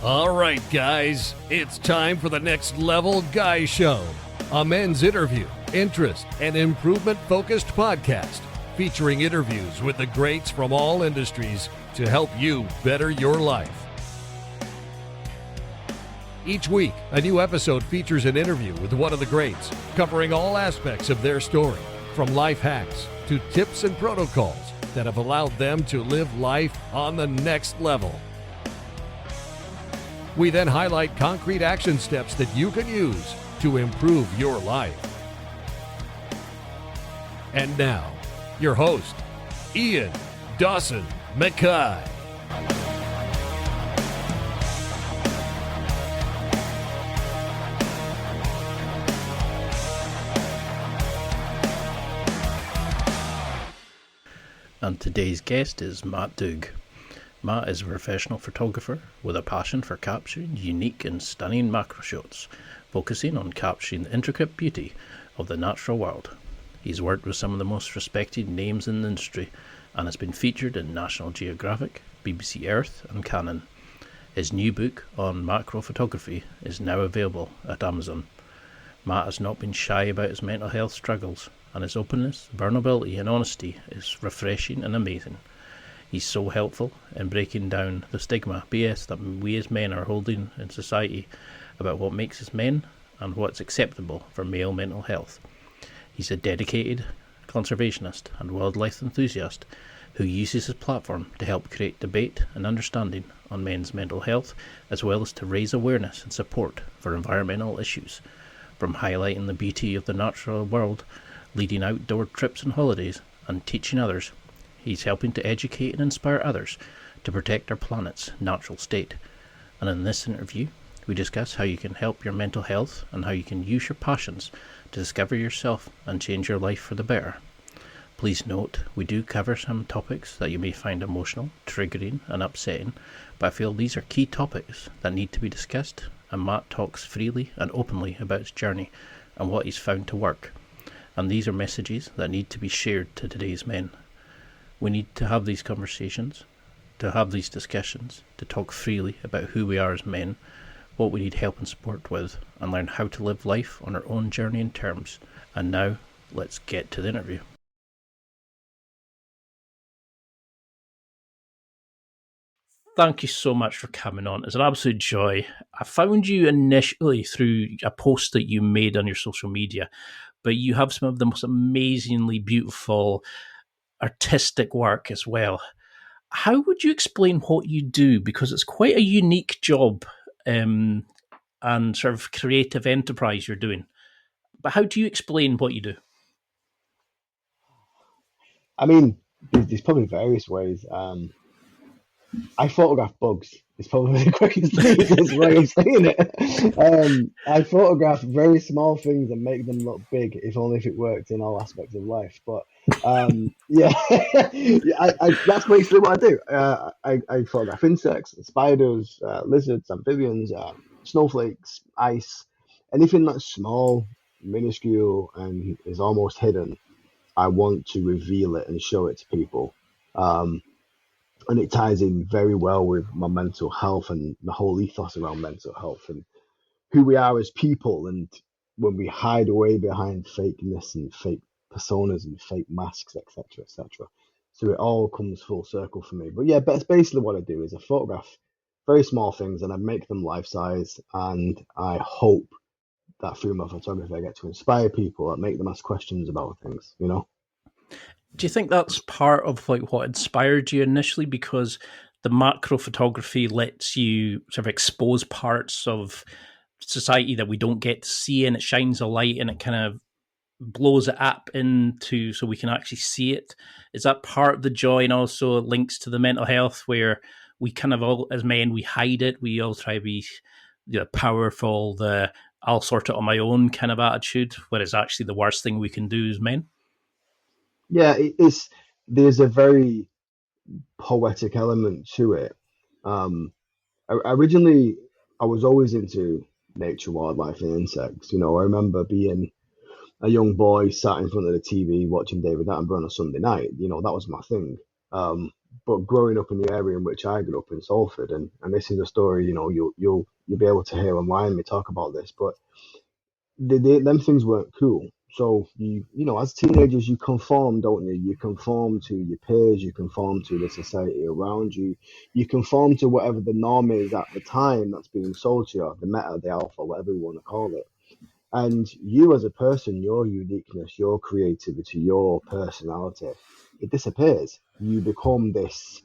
All right, guys, it's time for the Next Level Guy Show, a men's interview, interest, and improvement-focused podcast featuring interviews with the greats from all industries to help you better your life. Each week, a new episode features an interview with one of the greats, covering all aspects of their story, from life hacks to tips and protocols that have allowed them to live life on the next level. We then highlight concrete action steps that you can use to improve your life. And now, your host, Ian Dawson Mackay. And today's guest is Matt Doogue. Matt is a professional photographer with a passion for capturing unique and stunning macro shots, focusing on capturing the intricate beauty of the natural world. He's worked with some of the most respected names in the industry and has been featured in National Geographic, BBC Earth and Canon. His new book on macro photography is now available at Amazon. Matt has not been shy about his mental health struggles, and his openness, vulnerability and honesty is refreshing and amazing. He's so helpful in breaking down the stigma BS that we as men are holding in society about what makes us men and what's acceptable for male mental health. He's a dedicated conservationist and wildlife enthusiast who uses his platform to help create debate and understanding on men's mental health, as well as to raise awareness and support for environmental issues. From highlighting the beauty of the natural world, leading outdoor trips and holidays, and teaching others, he's helping to educate and inspire others to protect our planet's natural state. And in this interview, we discuss how you can help your mental health and how you can use your passions to discover yourself and change your life for the better. Please note, we do cover some topics that you may find emotional, triggering and upsetting, but I feel these are key topics that need to be discussed, and Matt talks freely and openly about his journey and what he's found to work. And these are messages that need to be shared to today's men. We need to have these conversations, to have these discussions, to talk freely about who we are as men, what we need help and support with, and learn how to live life on our own journey and terms. And now, let's get to the interview. Thank you so much for coming on. It's an absolute joy. I found you initially through a post that you made on your social media, but you have some of the most amazingly beautiful artistic work as well. How would you explain what you do? Because it's quite a unique job and sort of creative enterprise you're doing. But how do you explain what you do? I mean, there's probably various ways. I photograph bugs. It's probably the quickest way of saying it. I photograph very small things and make them look big, if only if it worked in all aspects of life. But yeah, that's basically what I do. I photograph insects, spiders, lizards, amphibians, snowflakes, ice, anything that's small, minuscule, and is almost hidden. I want to reveal it and show it to people. And it ties in very well with my mental health and the whole ethos around mental health and who we are as people. And when we hide away behind fakeness and fake personas and fake masks, etc., etc. So it all comes full circle for me. But yeah, that's basically what I do is I photograph very small things and I make them life size. And I hope that through my photography, I get to inspire people and make them ask questions about things, you know? Do you think that's part of like what inspired you initially? Because the macro photography lets you sort of expose parts of society that we don't get to see, and it shines a light and it kind of blows it up into so we can actually see it. Is that part of the joy, and also links to the mental health where we kind of all, as men, we hide it. We all try to be powerful, I'll sort it on my own kind of attitude, whereas actually the worst thing we can do as men. Yeah, there's a very poetic element to it. Originally, I was always into nature, wildlife, and insects. I remember being a young boy sat in front of the TV watching David Attenborough on a Sunday night. That was my thing. but growing up in the area in which I grew up in Salford, and this is a story, you'll be able to hear online me talk about this, but them things weren't cool. So as teenagers, you conform, don't you? You conform to your peers, you conform to the society around you, you conform to whatever the norm is at the time that's being sold to you, the meta, the alpha, whatever you want to call it. And you as a person, your uniqueness, your creativity, your personality, it disappears. You become this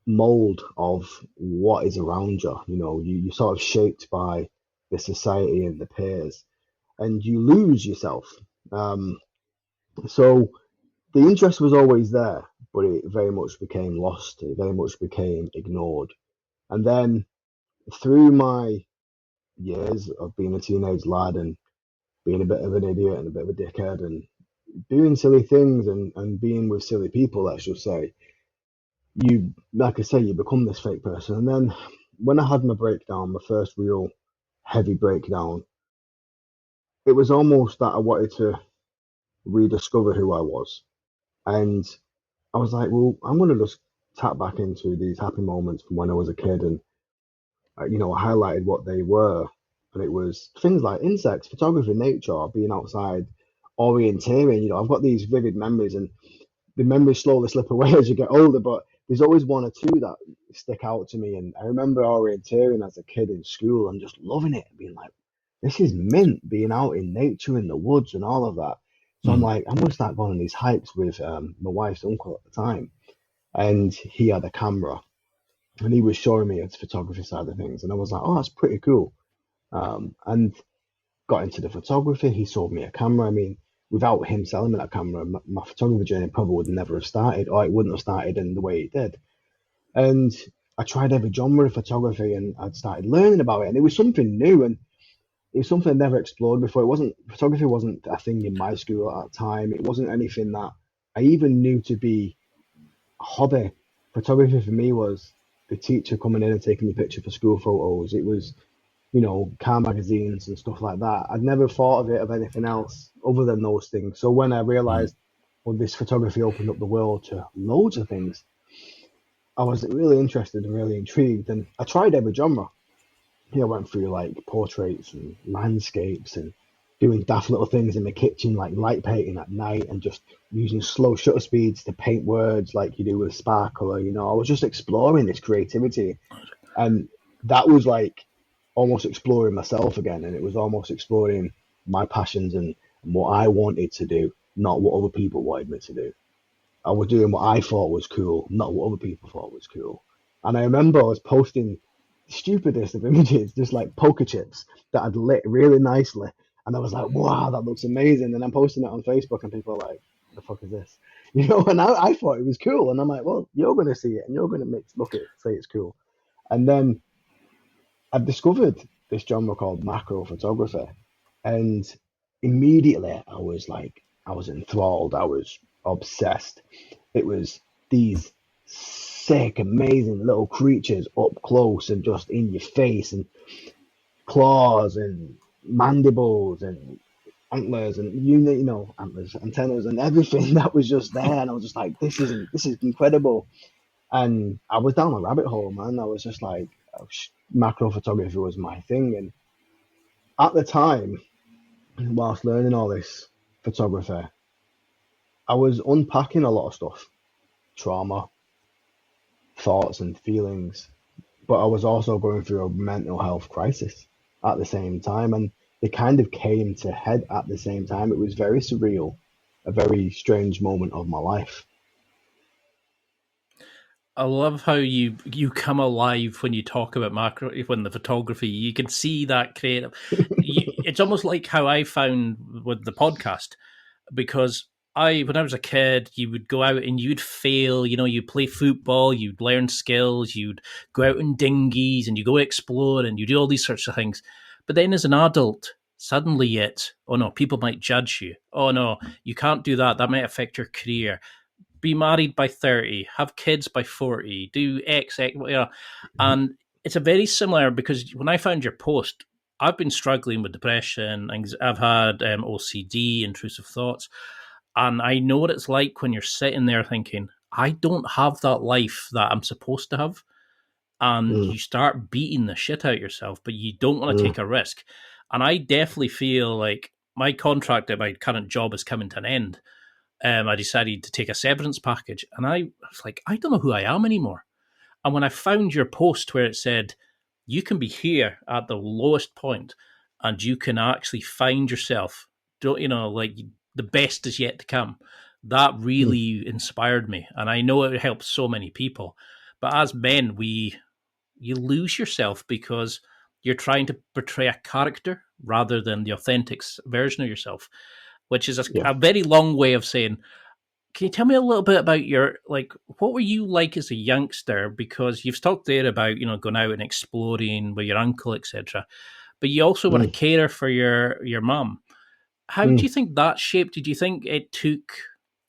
mold of what is around you. You're sort of shaped by the society and the peers, and you lose yourself. Um, so the interest was always there, but it very much became lost. It very much became ignored. And then through my years of being a teenage lad and being a bit of an idiot and a bit of a dickhead and doing silly things and being with silly people, let's just say, like I say, you become this fake person. And then when I had my breakdown, my first real heavy breakdown, it was almost that I wanted to rediscover who I was. And I was like, well, I'm going to just tap back into these happy moments from when I was a kid. And, I highlighted what they were. And it was things like insects, photography, nature, being outside, orienteering. I've got these vivid memories, and the memories slowly slip away as you get older, but there's always one or two that stick out to me. And I remember orienteering as a kid in school and just loving it, being like, this is mint, being out in nature, in the woods and all of that. So I'm like, I'm going to start going on these hikes with my wife's uncle at the time. And he had a camera and he was showing me his photography side of things. And I was like, oh, that's pretty cool. And got into the photography. He sold me a camera. I mean, without him selling me that camera, my photography journey probably would never have started, or it wouldn't have started in the way it did. And I tried every genre of photography, and I'd started learning about it, and it was something new, and it was something I'd never explored before. Photography wasn't a thing in my school at that time. It wasn't anything that I even knew to be a hobby. Photography for me was the teacher coming in and taking me picture for school photos. It was car magazines and stuff like that. I'd never thought of it of anything else other than those things. So when I realized, well, this photography opened up the world to loads of things, I was really interested and really intrigued. And I tried every genre. I went through like portraits and landscapes and doing daft little things in the kitchen, like light painting at night and just using slow shutter speeds to paint words like you do with sparkle. Or, I was just exploring this creativity. And that was like almost exploring myself again, and it was almost exploring my passions and what I wanted to do, not what other people wanted me to do. I was doing what I thought was cool, not what other people thought was cool. And I remember I was posting the stupidest of images, just like poker chips that I'd lit really nicely, and I was like, wow, that looks amazing. And I'm posting it on Facebook, and people are like, the fuck is this? And I thought it was cool, and I'm like, well, you're going to see it and you're going to look at it, say it's cool. And then I've discovered this genre called macro photography, and immediately I was enthralled, I was obsessed. It was these sick, amazing little creatures up close and just in your face, and claws and mandibles and antlers and antlers, antennas and everything that was just there. And I was just like, this is incredible. And I was down a rabbit hole, man. I was just like, macro photography was my thing. And at the time, whilst learning all this photography, I was unpacking a lot of stuff, trauma, thoughts, and feelings. But I was also going through a mental health crisis at the same time. And they kind of came to head at the same time. It was very surreal, a very strange moment of my life. I love how you come alive when you talk about macro, when the photography, you can see that creative. It's almost like how I found with the podcast, because when I was a kid, you would go out and you'd fail, you'd play football, you'd learn skills, you'd go out in dinghies and you go explore and you do all these sorts of things. But then as an adult, suddenly oh no, people might judge you. Oh no, you can't do that. That might affect your career. Be married by 30, have kids by 40, do X, and it's a very similar, because when I found your post, I've been struggling with depression, I've had OCD, intrusive thoughts, and I know what it's like when you're sitting there thinking, I don't have that life that I'm supposed to have. And mm, you start beating the shit out of yourself, but you don't want to mm, take a risk. And I definitely feel like my contract at my current job is coming to an end. I decided to take a severance package, and I was like, I don't know who I am anymore. And when I found your post where it said, you can be here at the lowest point and you can actually find yourself, don't you know, like the best is yet to come. That mm. really inspired me. And I know it helps so many people. But as men, you lose yourself because you're trying to portray a character rather than the authentic version of yourself, which is Yeah. a very long way of saying, can you tell me a little bit about your, like, what were you like as a youngster? Because you've talked there about, going out and exploring with your uncle, etc. But you also want to Mm, cater for your mum. How do mm. you think that shaped? Did you think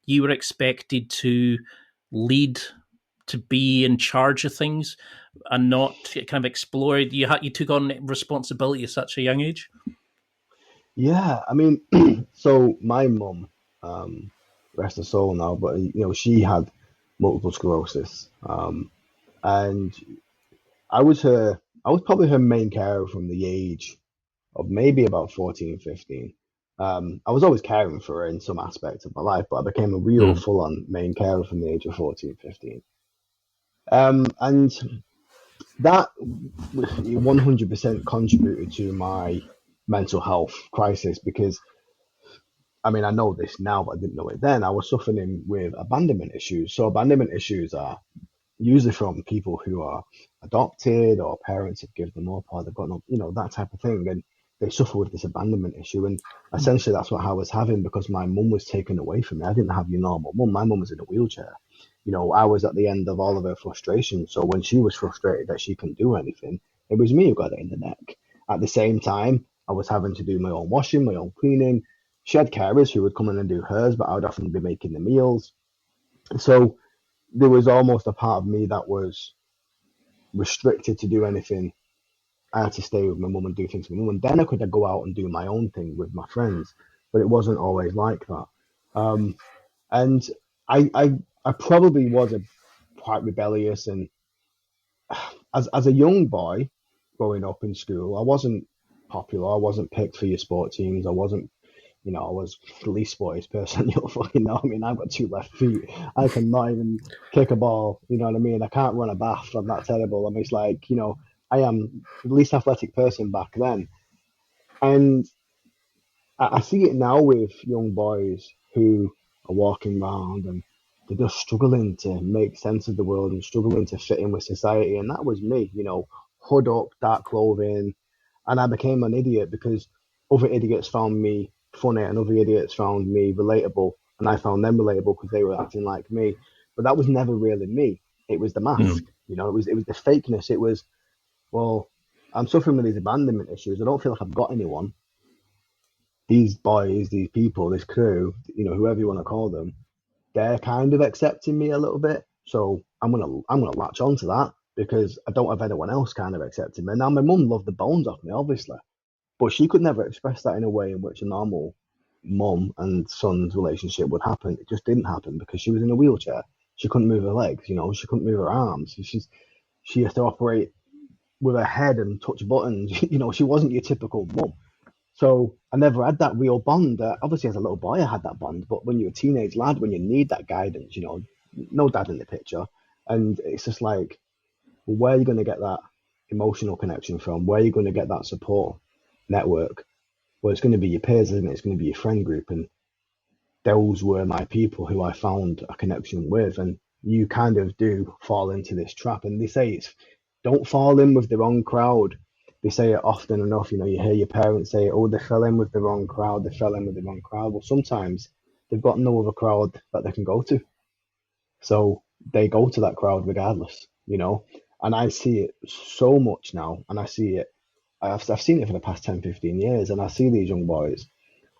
you were expected to lead, to be in charge of things and not to kind of explore? You took on responsibility at such a young age? Yeah, I mean, so my mum, um, rest her soul now, but she had multiple sclerosis, and I was probably her main carer from the age of maybe about 14, 15. I was always caring for her in some aspects of my life, but I became a real Mm, full-on main carer from the age of 14, 15. And that 100% contributed to my mental health crisis because I mean, I know this now, but I didn't know it then. I was suffering with abandonment issues. So abandonment issues are usually from people who are adopted or parents have given them up or they've got no, that type of thing. And they suffer with this abandonment issue. And essentially that's what I was having because my mum was taken away from me. I didn't have your normal mum. My mum was in a wheelchair. I was at the end of all of her frustration. So when she was frustrated that she couldn't do anything, it was me who got it in the neck. At the same time, I was having to do my own washing, my own cleaning. She had carers who would come in and do hers, but I would often be making the meals. So there was almost a part of me that was restricted to do anything. I had to stay with my mum and do things with my mum, and then I could go out and do my own thing with my friends. But it wasn't always like that. Um, and I probably was quite rebellious, and as a young boy growing up in school, I wasn't popular. I wasn't picked for your sport teams. I was the least sportiest person you'll fucking know. I mean, I've got two left feet. I cannot even kick a ball. You know what I mean? I can't run a bath. I'm that terrible. I mean, it's like, I am the least athletic person back then. And I see it now with young boys who are walking around and they're just struggling to make sense of the world and struggling to fit in with society. And that was me, hood up, dark clothing. And I became an idiot because other idiots found me funny and other idiots found me relatable. And I found them relatable because they were acting like me. But that was never really me. It was the mask. mm, It was the fakeness. It was, well, I'm suffering with these abandonment issues. I don't feel like I've got anyone. These boys, these people, this crew, whoever you want to call them, they're kind of accepting me a little bit. So I'm gonna latch on to that because I don't have anyone else kind of accepting me. Now my mum loved the bones off me, obviously, but she could never express that in a way in which a normal mum and son's relationship would happen. It just didn't happen because she was in a wheelchair. She couldn't move her legs, she couldn't move her arms. She has to operate with her head and touch buttons. She wasn't your typical mum. So I never had that real bond. Obviously, as a little boy, I had that bond, but when you're a teenage lad, when you need that guidance, no dad in the picture, and it's just like, well, where are you going to get that emotional connection from? Where are you going to get that support network? Well, it's going to be your peers, isn't it? It's going to be your friend group, and those were my people who I found a connection with. And you kind of do fall into this trap. And they say it's don't fall in with the wrong crowd. They say it often enough. You hear your parents say, "Oh, they fell in with the wrong crowd. They fell in with the wrong crowd." Well, sometimes they've got no other crowd that they can go to, so they go to that crowd regardless. And I see it so much now, and I see it. I've seen it for the past 10, 15 years, and I see these young boys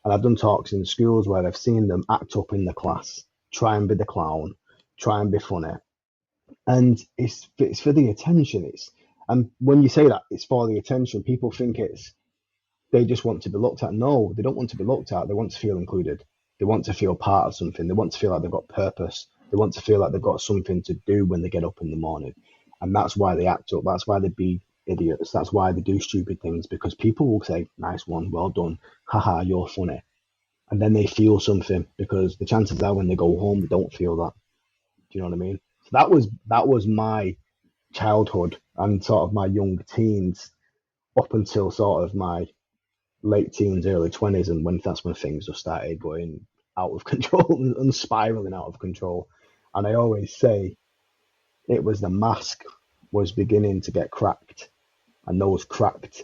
and I've done talks in schools where I've seen them act up in the class, try and be the clown, try and be funny. And it's for the attention. And when you say that it's for the attention, people think they just want to be looked at. No, they don't want to be looked at. They want to feel included. They want to feel part of something. They want to feel like they've got purpose. They want to feel like they've got something to do when they get up in the morning. And that's why they act up. That's why they be idiots. That's why they do stupid things, because people will say, nice one, well done, haha, you're funny. And then they feel something, because the chances are when they go home, they don't feel that. Do you know what I mean? So that was my childhood and sort of my young teens up until sort of my late teens, early 20s, and that's when things just started going out of control and spiraling out of control. And I always say it was the mask was beginning to get cracked, and those cracked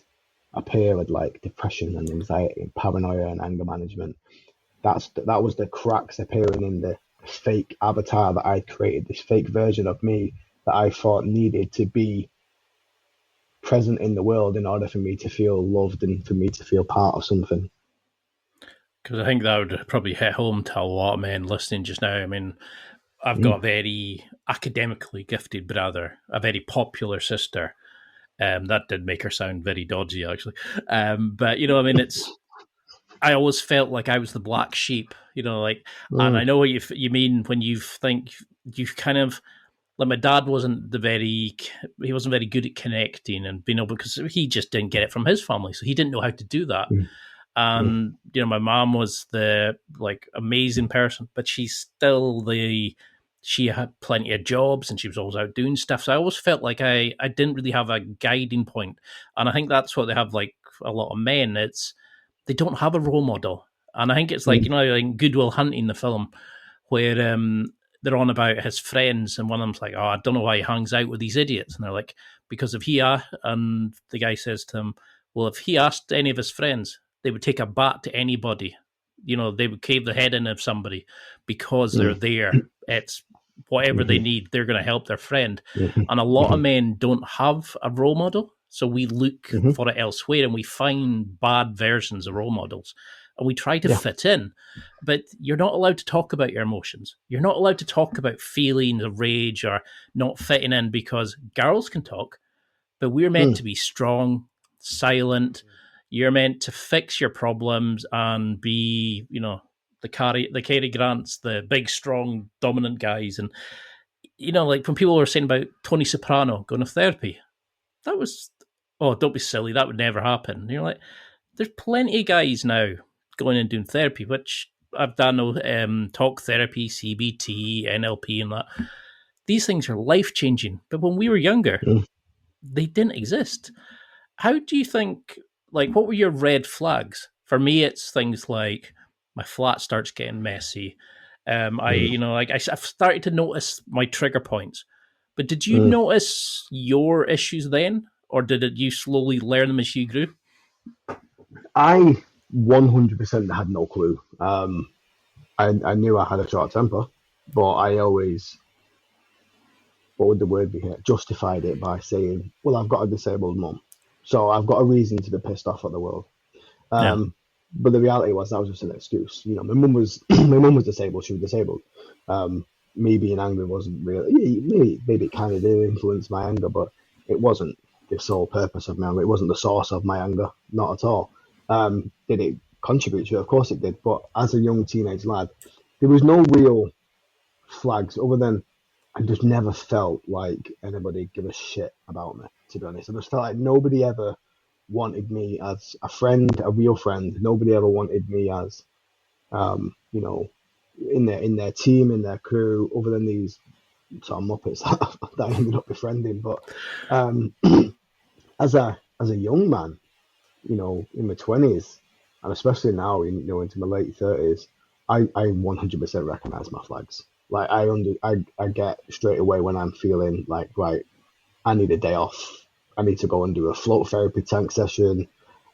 appeared like depression and anxiety and paranoia and anger management. That was the cracks appearing in the fake avatar that I'd created, this fake version of me that I thought needed to be present in the world in order for me to feel loved and for me to feel part of something. Because I think that would probably hit home to a lot of men listening just now. I mean, I've got a very academically gifted brother, a very popular sister. That did make her sound very dodgy, actually. But, you know, I mean, I always felt like I was the black sheep, you know, like, and I know what you mean when you think you've kind of, like, my dad he wasn't very good at connecting and being able, because he just didn't get it from his family, so he didn't know how to do that. And you know, my mom was the amazing person, but she had plenty of jobs and she was always out doing stuff. So I always felt like I didn't really have a guiding point. And I think that's what they have, like a lot of men. They don't have a role model. And I think it's like, you know, like Good Will Hunting, the film, where they're on about his friends, and one of them's like, oh, I don't know why he hangs out with these idiots. And they're like, because if and the guy says to him, well, if he asked any of his friends, they would take a bat to anybody. You know, they would cave the head in of somebody because they're there. It's whatever they need, they're going to help their friend. And a lot of men don't have a role model. So we look for it elsewhere and we find bad versions of role models and we try to fit in. But you're not allowed to talk about your emotions. You're not allowed to talk about feelings of rage or not fitting in, because girls can talk, but we're meant to be strong, silent. You're meant to fix your problems and be, you know, the Cary Grants, the big, strong, dominant guys. And, you know, like when people were saying about Tony Soprano going to therapy, that was, oh, don't be silly, that would never happen. And you're like, there's plenty of guys now going and doing therapy, which I've done talk therapy, CBT, NLP and that. These things are life-changing. But when we were younger, they didn't exist. How do you think, like, what were your red flags? For me, it's things like my flat starts getting messy. I've started to notice my trigger points. But did you notice your issues then, or did you slowly learn them as you grew? I 100% had no clue. I knew I had a short temper, but I always, what would the word be here? Justified it by saying, well, I've got a disabled mum, so I've got a reason to be pissed off at the world. But the reality was that was just an excuse. You know, my mum was disabled. She was disabled. Me being angry wasn't really, maybe it kind of did influence my anger, but it wasn't the sole purpose of my anger. It wasn't the source of my anger, not at all. Did it contribute to it? Of course it did. But as a young teenage lad, there was no real flags other than I just never felt like anybody give a shit about me, to be honest. I just felt like nobody ever wanted me as a friend, a real friend. Nobody ever wanted me as, you know, in their team, in their crew, other than these sort of muppets that I ended up befriending. But as a young man, you know, in my 20s, and especially now, you know, into my late 30s, I 100% recognize my flags. Like I get straight away when I'm feeling like, right, I need a day off. I need to go and do a float therapy tank session.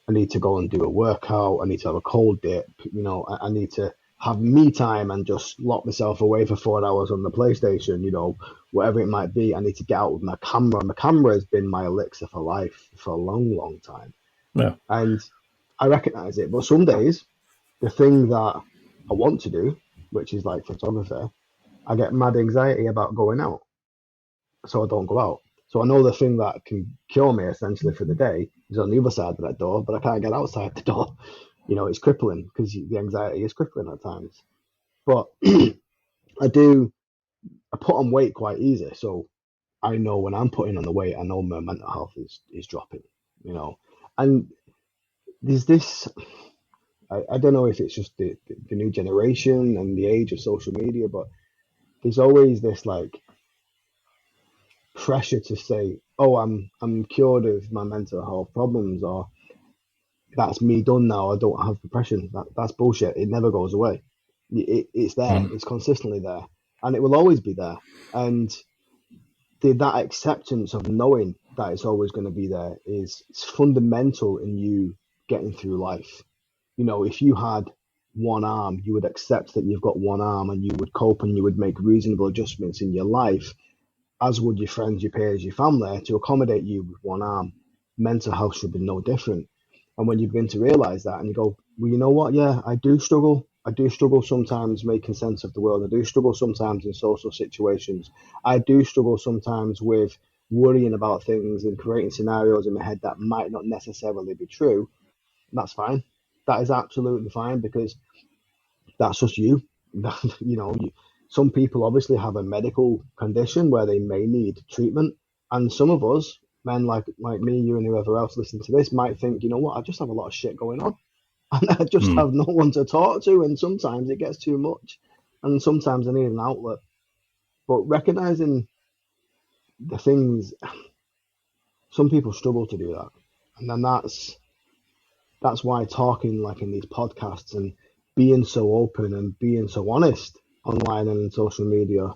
I need to go and do a workout. I need to have a cold dip. You know, I need to have me time and just lock myself away for 4 hours on the PlayStation, you know, whatever it might be. I need to get out with my camera. My camera has been my elixir for life for a long, long time. Yeah. And I recognize it. But some days, the thing that I want to do, which is like photography, I get mad anxiety about going out. So I don't go out. So I know the thing that can kill me essentially for the day is on the other side of that door, but I can't get outside the door. You know, it's crippling because the anxiety is crippling at times. But I do I put on weight quite easy, so I know when I'm putting on the weight, I know my mental health is dropping, you know. And there's this, I don't know if it's just the new generation and the age of social media, but there's always this like pressure to say, oh, I'm cured of my mental health problems, or that's me done now. I don't have depression. That's bullshit. It never goes away. It's there. Mm. It's consistently there, and it will always be there. And that acceptance of knowing that it's always going to be there is it's fundamental in you getting through life. You know, if you had one arm, you would accept that you've got one arm, and you would cope and you would make reasonable adjustments in your life, as would your friends, your peers, your family, to accommodate you with one arm. Mental health should be no different. And when you begin to realize that and you go, well, you know what? Yeah, I do struggle. I do struggle sometimes making sense of the world. I do struggle sometimes in social situations. I do struggle sometimes with worrying about things and creating scenarios in my head that might not necessarily be true. That's fine. That is absolutely fine, because that's just you. You know, some people obviously have a medical condition where they may need treatment, and some of us, men like me, you, and whoever else listening to this, might think, you know what, I just have a lot of shit going on, and I just Mm. have no one to talk to, and sometimes it gets too much, and sometimes I need an outlet. But recognizing the things, some people struggle to do that, and then that's why talking like in these podcasts and being so open and being so honest online and in social media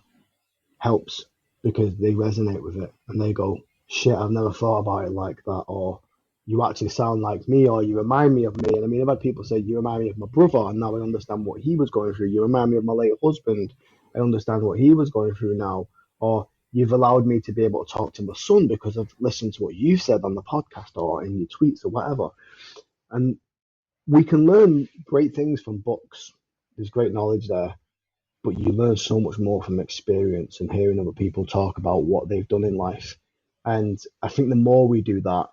helps, because they resonate with it and they go, shit, I've never thought about it like that, or you actually sound like me, or you remind me of me. And I mean, I've had people say, you remind me of my brother, and now I understand what he was going through. You remind me of my late husband, I understand what he was going through now. Or you've allowed me to be able to talk to my son because I've listened to what you've said on the podcast or in your tweets or whatever. And we can learn great things from books. There's great knowledge there, but you learn so much more from experience and hearing other people talk about what they've done in life. And I think the more we do that,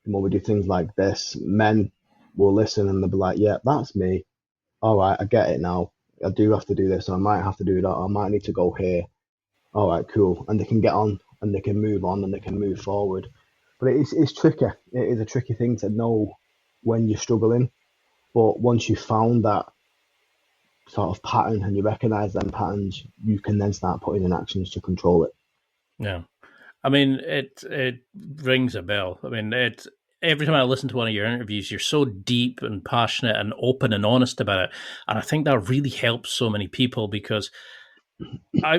the more we do things like this, men will listen and they'll be like, yeah, that's me. All right, I get it now. I do have to do this, or I might have to do that, or I might need to go here. All right, cool. And they can get on and they can move on and they can move forward. But it's tricky. It is a tricky thing to know when you're struggling. But once you've found that sort of pattern and you recognize them patterns, you can then start putting in actions to control it. Yeah. I mean, it rings a bell. I mean, every time I listen to one of your interviews, you're so deep and passionate and open and honest about it, and I think that really helps so many people, because I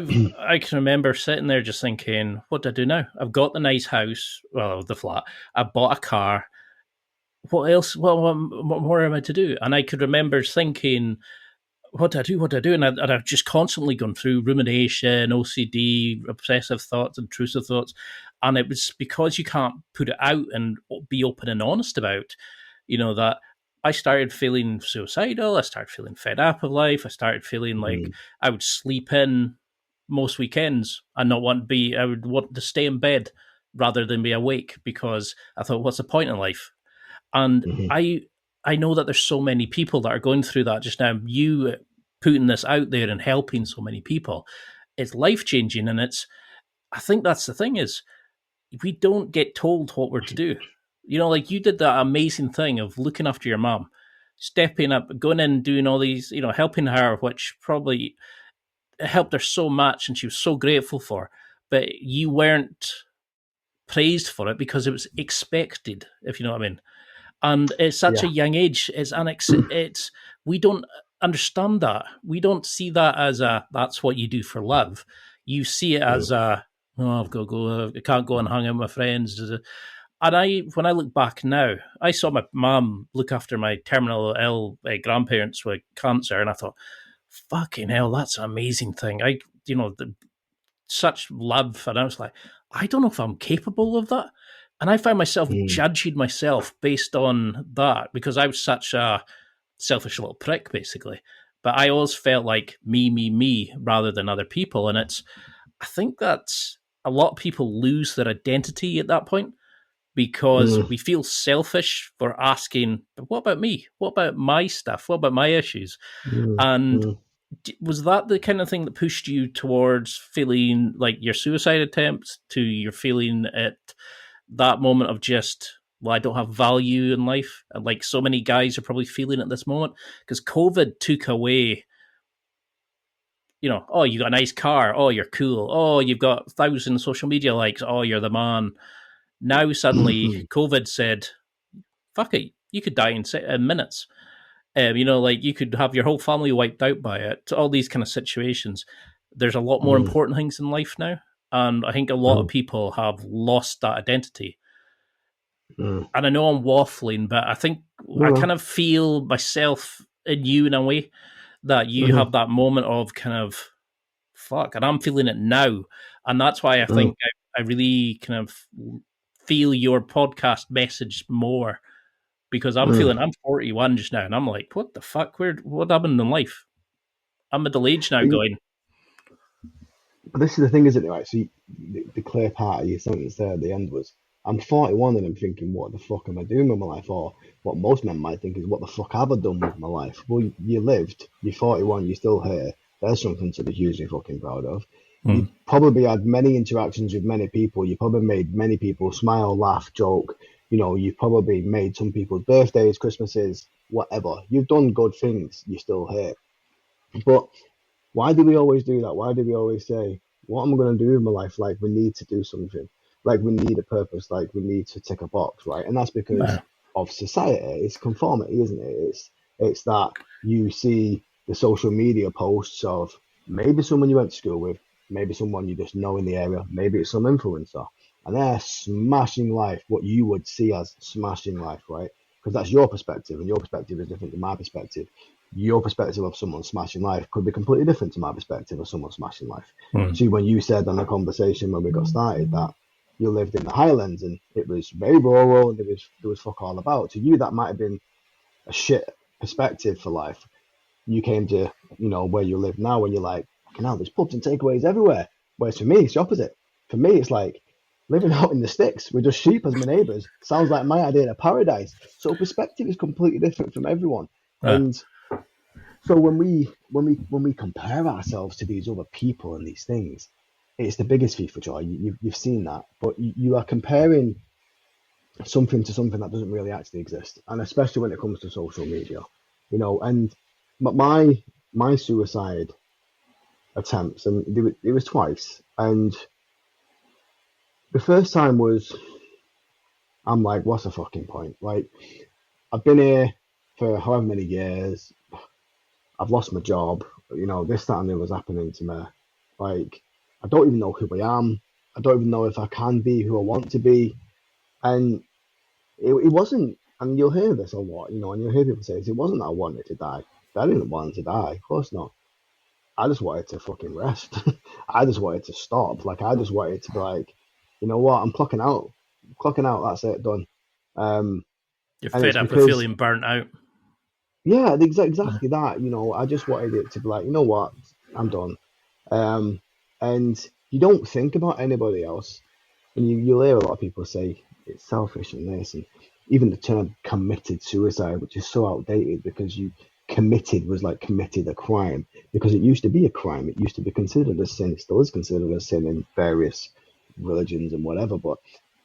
can remember sitting there just thinking, what do I do now? I've got the nice house, well, the flat. I bought a car. What else? What more am I to do? And I could remember thinking, what do I do? What do I do? And I've just constantly gone through rumination, OCD, obsessive thoughts, intrusive thoughts. And it was because you can't put it out and be open and honest about, that I started feeling suicidal. I started feeling fed up of life. I started feeling like I would sleep in most weekends and not want to be, I would want to stay in bed rather than be awake, because I thought, what's the point in life? And Mm-hmm. I know that there's so many people that are going through that just now. You putting this out there and helping so many people, it's life changing. And I think that's the thing, is we don't get told what we're to do. Like you did that amazing thing of looking after your mom, stepping up, going in, doing all these, helping her, which probably helped her so much and she was so grateful for. But you weren't praised for it because it was expected, if you know what I mean. And at such Yeah. a young age, it's we don't understand that. We don't see that as that's what you do for love. You see it as I've got to go. I can't go and hang out with my friends. And when I look back now, I saw my mum look after my terminal ill grandparents with cancer, and I thought, fucking hell, that's an amazing thing. Such love, and I was like, I don't know if I'm capable of that. And I found myself Mm. judging myself based on that, because I was such a selfish little prick, basically. But I always felt like me, rather than other people. And I think that's a lot of people lose their identity at that point, because Mm. we feel selfish for asking, but what about me? What about my stuff? What about my issues? Mm. And Mm. Was that the kind of thing that pushed you towards feeling like your suicide attempts, to your feeling at that moment of just, well, I don't have value in life, and like so many guys are probably feeling at this moment, because COVID took away, oh, you got a nice car, oh, you're cool, oh, you've got 1,000 social media likes, oh, you're the man. Now suddenly COVID said, fuck it, you could die in minutes. Like you could have your whole family wiped out by it. All these kind of situations. There's a lot more important things in life now, and I think a lot of people have lost that identity. And I know I'm waffling, but I think I kind of feel myself in you in a way that you have that moment of kind of fuck, and I'm feeling it now, and that's why I think I really kind of feel your podcast message more. Because I'm 41 just now, and I'm like, what the fuck? What happened in life? I'm middle age now going. But this is the thing, isn't it? Right? So the clear part of your sentence there at the end was, I'm 41 and I'm thinking, what the fuck am I doing with my life? Or what most men might think is, what the fuck have I done with my life? Well, you lived, you're 41, you're still here. There's something to be hugely fucking proud of. You probably had many interactions with many people. You probably made many people smile, laugh, joke. You've probably made some people's birthdays, Christmases, whatever. You've done good things. You're still here. But why do we always do that? Why do we always say, what am I going to do with my life? Like, we need to do something. Like, we need a purpose. Like, we need to tick a box, right? And that's because of society. It's conformity, isn't it? It's that you see the social media posts of maybe someone you went to school with, maybe someone you just know in the area, maybe it's some influencer. And they're smashing life, what you would see as smashing life, right? Because that's your perspective, and your perspective is different to my perspective. Your perspective of someone smashing life could be completely different to my perspective of someone smashing life. See, when you said on the conversation when we got started that you lived in the Highlands and it was very rural and there was fuck all about, to you that might have been a shit perspective for life. You came to, where you live now, and you're like, now there's pubs and takeaways everywhere. Whereas for me, it's the opposite. For me, it's like, living out in the sticks with just sheep as my neighbours sounds like my idea of paradise. So perspective is completely different from everyone. And so when we compare ourselves to these other people and these things, it's the biggest thief for joy. You've seen that, but you are comparing something to something that doesn't really actually exist, and especially when it comes to social media, And my suicide attempts, and it was twice, and the first time was, I'm like, what's the fucking point? Like, I've been here for however many years. I've lost my job. This, that, and the other was happening to me. Like, I don't even know who I am. I don't even know if I can be who I want to be. And it wasn't, and you'll hear this a lot, and you'll hear people say this, it wasn't that I wanted to die. I didn't want to die. Of course not. I just wanted to fucking rest. I just wanted to stop. Like, I just wanted to be like, you know what? I'm clocking out. That's it. Done. You're fed up with feeling burnt out. Yeah, exactly that. I just wanted it to be like, you know what? I'm done. And you don't think about anybody else. And you'll hear a lot of people say it's selfish and this, and even the term committed suicide, which is so outdated because committed was like committed a crime, because it used to be a crime. It used to be considered a sin. It still is considered a sin in various religions and whatever, but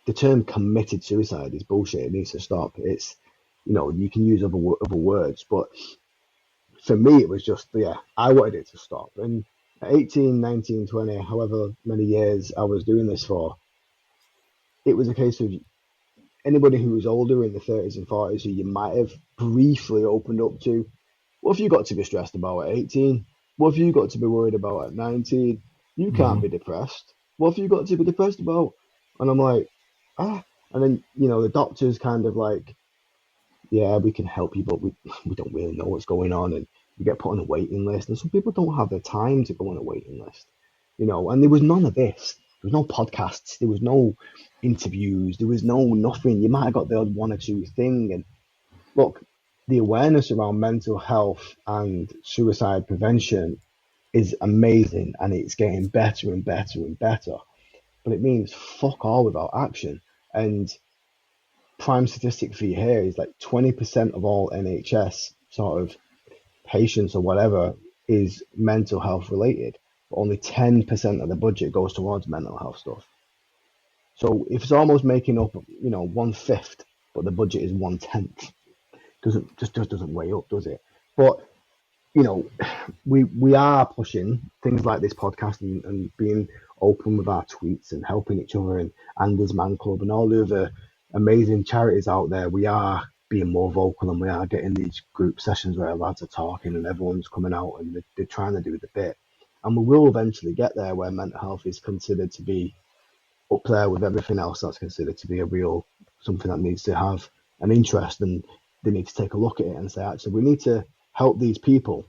the term committed suicide is bullshit. It needs to stop. It's, you can use other words, but for me it was just, I wanted it to stop. And at 18, 19, 20, however many years I was doing this for, it was a case of anybody who was older in the 30s and 40s who you might have briefly opened up to, what have you got to be stressed about at 18? What have you got to be worried about at 19? You can't be depressed. What have you got to be depressed about? And I'm like, and then, the doctor's kind of like, yeah, we can help you, but we don't really know what's going on. And you get put on a waiting list. And some people don't have the time to go on a waiting list, and there was none of this. There was no podcasts. There was no interviews. There was nothing. You might have got the odd one or two thing. And look, the awareness around mental health and suicide prevention is amazing, and it's getting better and better and better. But it means fuck all without action. And prime statistic for you here is like 20% of all NHS sort of patients or whatever is mental health related, but only 10% of the budget goes towards mental health stuff. So if it's almost making up, 1/5, but the budget is 1/10, doesn't weigh up, does it? But we are pushing things like this podcast and being open with our tweets and helping each other, and Andy's Man Club and all the other amazing charities out there. We are being more vocal, and we are getting these group sessions where lads are talking and everyone's coming out and they're trying to do the bit. And we will eventually get there where mental health is considered to be up there with everything else that's considered to be a real something that needs to have an interest, and they need to take a look at it and say, actually, we need to help these people.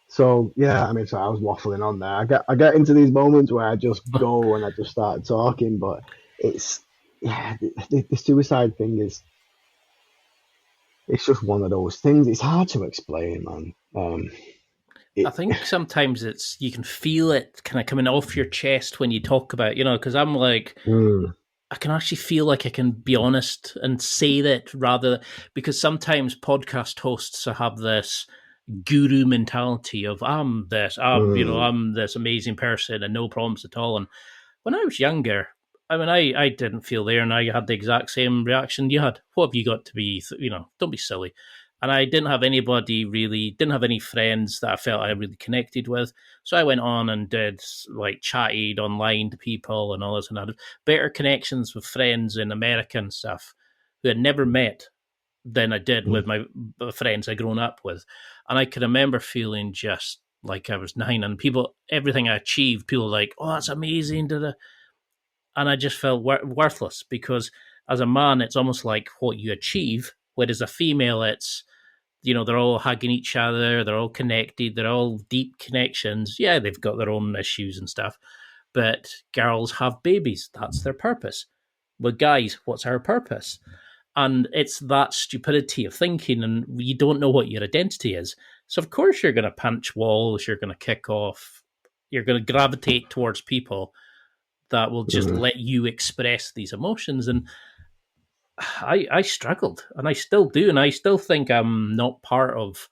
So yeah, I mean, so I was waffling on there. I get into these moments where I just go and I just start talking, but it's the suicide thing it's just one of those things. It's hard to explain, man. I think sometimes you can feel it kind of coming off your chest when you talk about, because I'm like, I can actually feel like I can be honest and say that because sometimes podcast hosts have this guru mentality of I'm this amazing person and no problems at all. And when I was younger, I mean, I didn't feel there, and I had the exact same reaction you had. What have you got to be, don't be silly. And I didn't have any friends that I felt I really connected with. So I went on and did chatted online to people and all this, and I had better connections with friends in America and stuff who had never met than I did with my friends I'd grown up with. And I can remember feeling just like I was 9, and everything I achieved, people were like, oh, that's amazing. And I just felt worthless, because as a man, it's almost like what you achieve, whereas a female, it's, they're all hugging each other, they're all connected, they're all deep connections. Yeah, they've got their own issues and stuff, but girls have babies. That's their purpose. With guys, what's our purpose? And it's that stupidity of thinking, and you don't know what your identity is. So of course you're going to punch walls, you're going to kick off, you're going to gravitate towards people that will just let you express these emotions. And I struggled, and I still do, and I still think I'm not part of.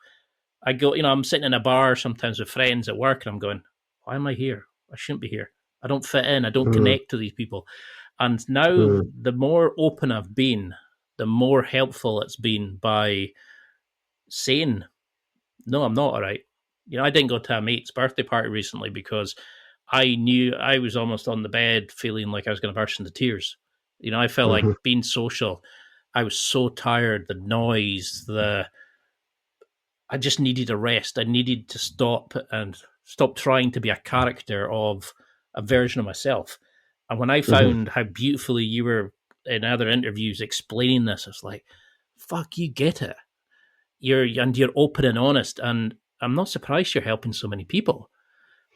I'm sitting in a bar sometimes with friends at work, and I'm going, why am I here? I shouldn't be here. I don't fit in. I don't connect to these people. And now the more open I've been, the more helpful it's been by saying, no, I'm not all right. I didn't go to a mate's birthday party recently because I knew I was almost on the bed feeling like I was going to burst into tears. I felt like being social, I was so tired, the noise, I just needed a rest. I needed to stop trying to be a character of a version of myself. And when I found how beautifully you were in other interviews explaining this, I was like, fuck, you get it. You're open and honest, and I'm not surprised you're helping so many people.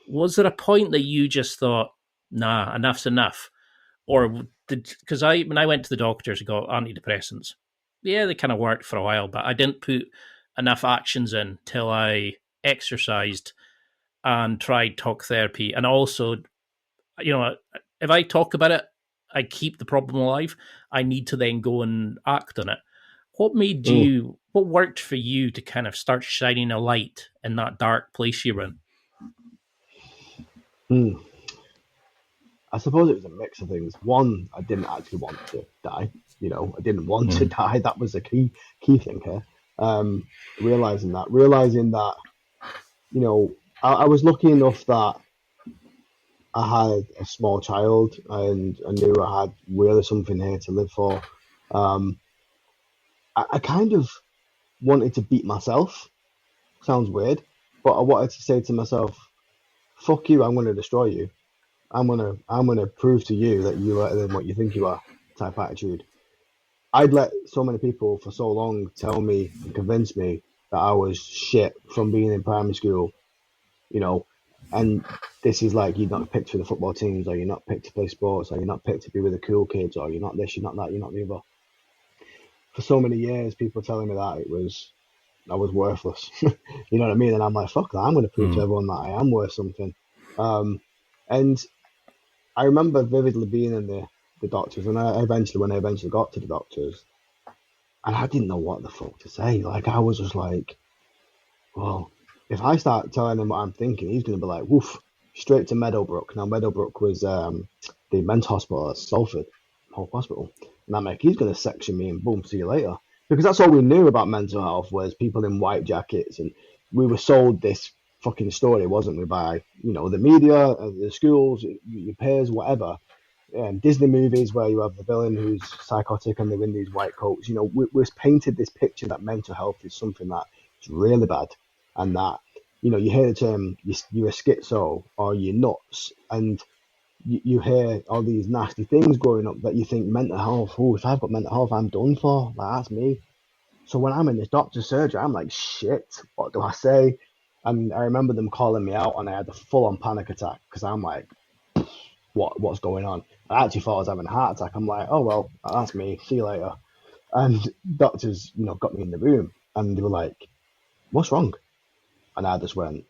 Was there a point that you just thought, nah, enough's enough? Or because when I went to the doctors and got antidepressants, yeah, they kind of worked for a while, but I didn't put enough actions in till I exercised and tried talk therapy. And also, if I talk about it, I keep the problem alive. I need to then go and act on it. What worked for you to kind of start shining a light in that dark place you're in? I suppose it was a mix of things. One, I didn't actually want to die. I didn't want to die. That was a key thing here. Realizing that, I was lucky enough that I had a small child, and I knew I had really something here to live for. I kind of wanted to beat myself. Sounds weird, but I wanted to say to myself, fuck you, I'm going to destroy you. I'm gonna prove to you that you are better than what you think you are, type attitude. I'd let so many people for so long tell me and convince me that I was shit from being in primary school, and this is like, you're not picked for the football teams, or you're not picked to play sports, or you're not picked to be with the cool kids, or you're not this, you're not that, you're not the other. For so many years, people telling me that I was worthless. You know what I mean? And I'm like, fuck that, I'm gonna prove to everyone that I am worth something. And I remember vividly being in the doctors, and when I eventually got to the doctors, and I didn't know what the fuck to say. Like, I was just like, well, if I start telling him what I'm thinking, he's going to be like, woof, straight to Meadowbrook. Now, Meadowbrook was the mental hospital at Salford Hospital. And I'm like, he's going to section me and boom, see you later. Because that's all we knew about mental health was people in white jackets. And we were sold this fucking story, wasn't we, by, the media, the schools, your peers, whatever. Disney movies where you have the villain who's psychotic and they're in these white coats. We're painted this picture that mental health is something that is really bad, and that you hear the term you're a schizo or you're nuts, and you hear all these nasty things growing up that you think mental health. Oh, if I've got mental health, I'm done for. Like, that's me. So when I'm in this doctor's surgery, I'm like, shit. What do I say? And I remember them calling me out, and I had a full-on panic attack because I'm like, what's going on? I actually thought I was having a heart attack. I'm like, oh well, that's me. See you later. And doctors, got me in the room, and they were like, what's wrong? And I just went,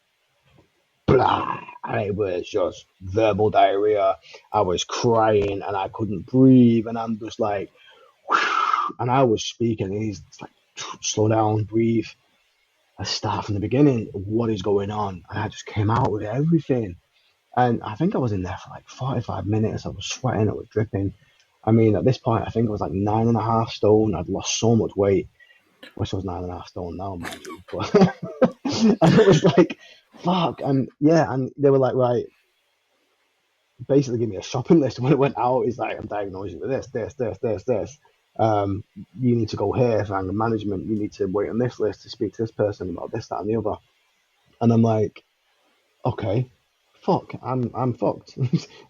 blah. And it was just verbal diarrhea. I was crying, and I couldn't breathe. And I'm just like, and I was speaking, and he's like, slow down, breathe. I start from the beginning. What is going on? And I just came out with everything. And I think I was in there for like 45 minutes. I was sweating, I was dripping. I mean, at this point, I think I was like 9.5 stone. I'd lost so much weight. Wish I was 9.5 stone now, mind you. But and it was like, fuck. And yeah, and they were like, right, basically give me a shopping list. When it went out, it's like, I'm diagnosed with this. You need to go here for anger management. You need to wait on this list to speak to this person about this, that, and the other. And I'm like, okay, fuck, I'm fucked.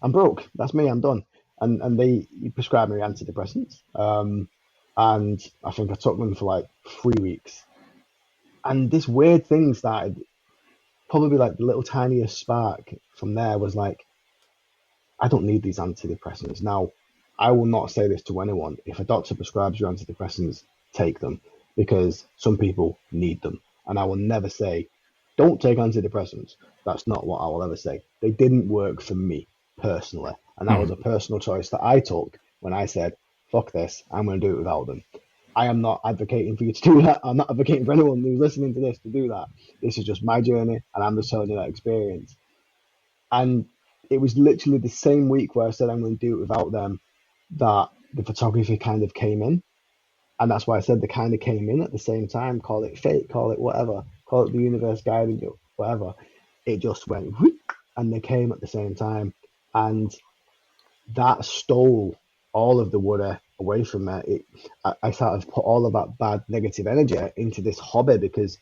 I'm broke. That's me. I'm done. And they prescribed me antidepressants. And I think I took them for like 3 weeks. And this weird thing started. Probably like the little tiniest spark from there was like, I don't need these antidepressants. Now, I will not say this to anyone. If a doctor prescribes you antidepressants, take them, because some people need them. And I will never say, don't take antidepressants. That's not what I will ever say. They didn't work for me personally. And that was a personal choice that I took when I said, fuck this, I'm going to do it without them. I am not advocating for you to do that. I'm not advocating for anyone who's listening to this to do that. This is just my journey, and I'm just telling you that experience. And it was literally the same week where I said I'm going to do it without them that the photography kind of came in. And that's why I said they kind of came in at the same time. Call it fate, call it whatever, call it the universe guiding you, whatever. It just went whoop, and they came at the same time. And that stole all of the worry away from me. I sort of put all of that bad negative energy into this hobby, because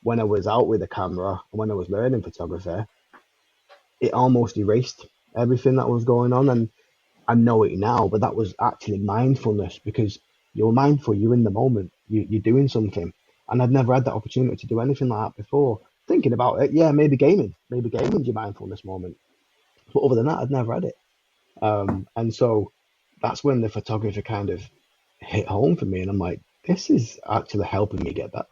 when I was out with the camera and when I was learning photography, it almost erased everything that was going on. And I know it now, but that was actually mindfulness, because you're mindful, you're in the moment, you're doing something. And I'd never had that opportunity to do anything like that before. Thinking about it, yeah, maybe gaming's your mindfulness moment. But other than that, I'd never had it. And so that's when the photography kind of hit home for me. And I'm like, this is actually helping me get better.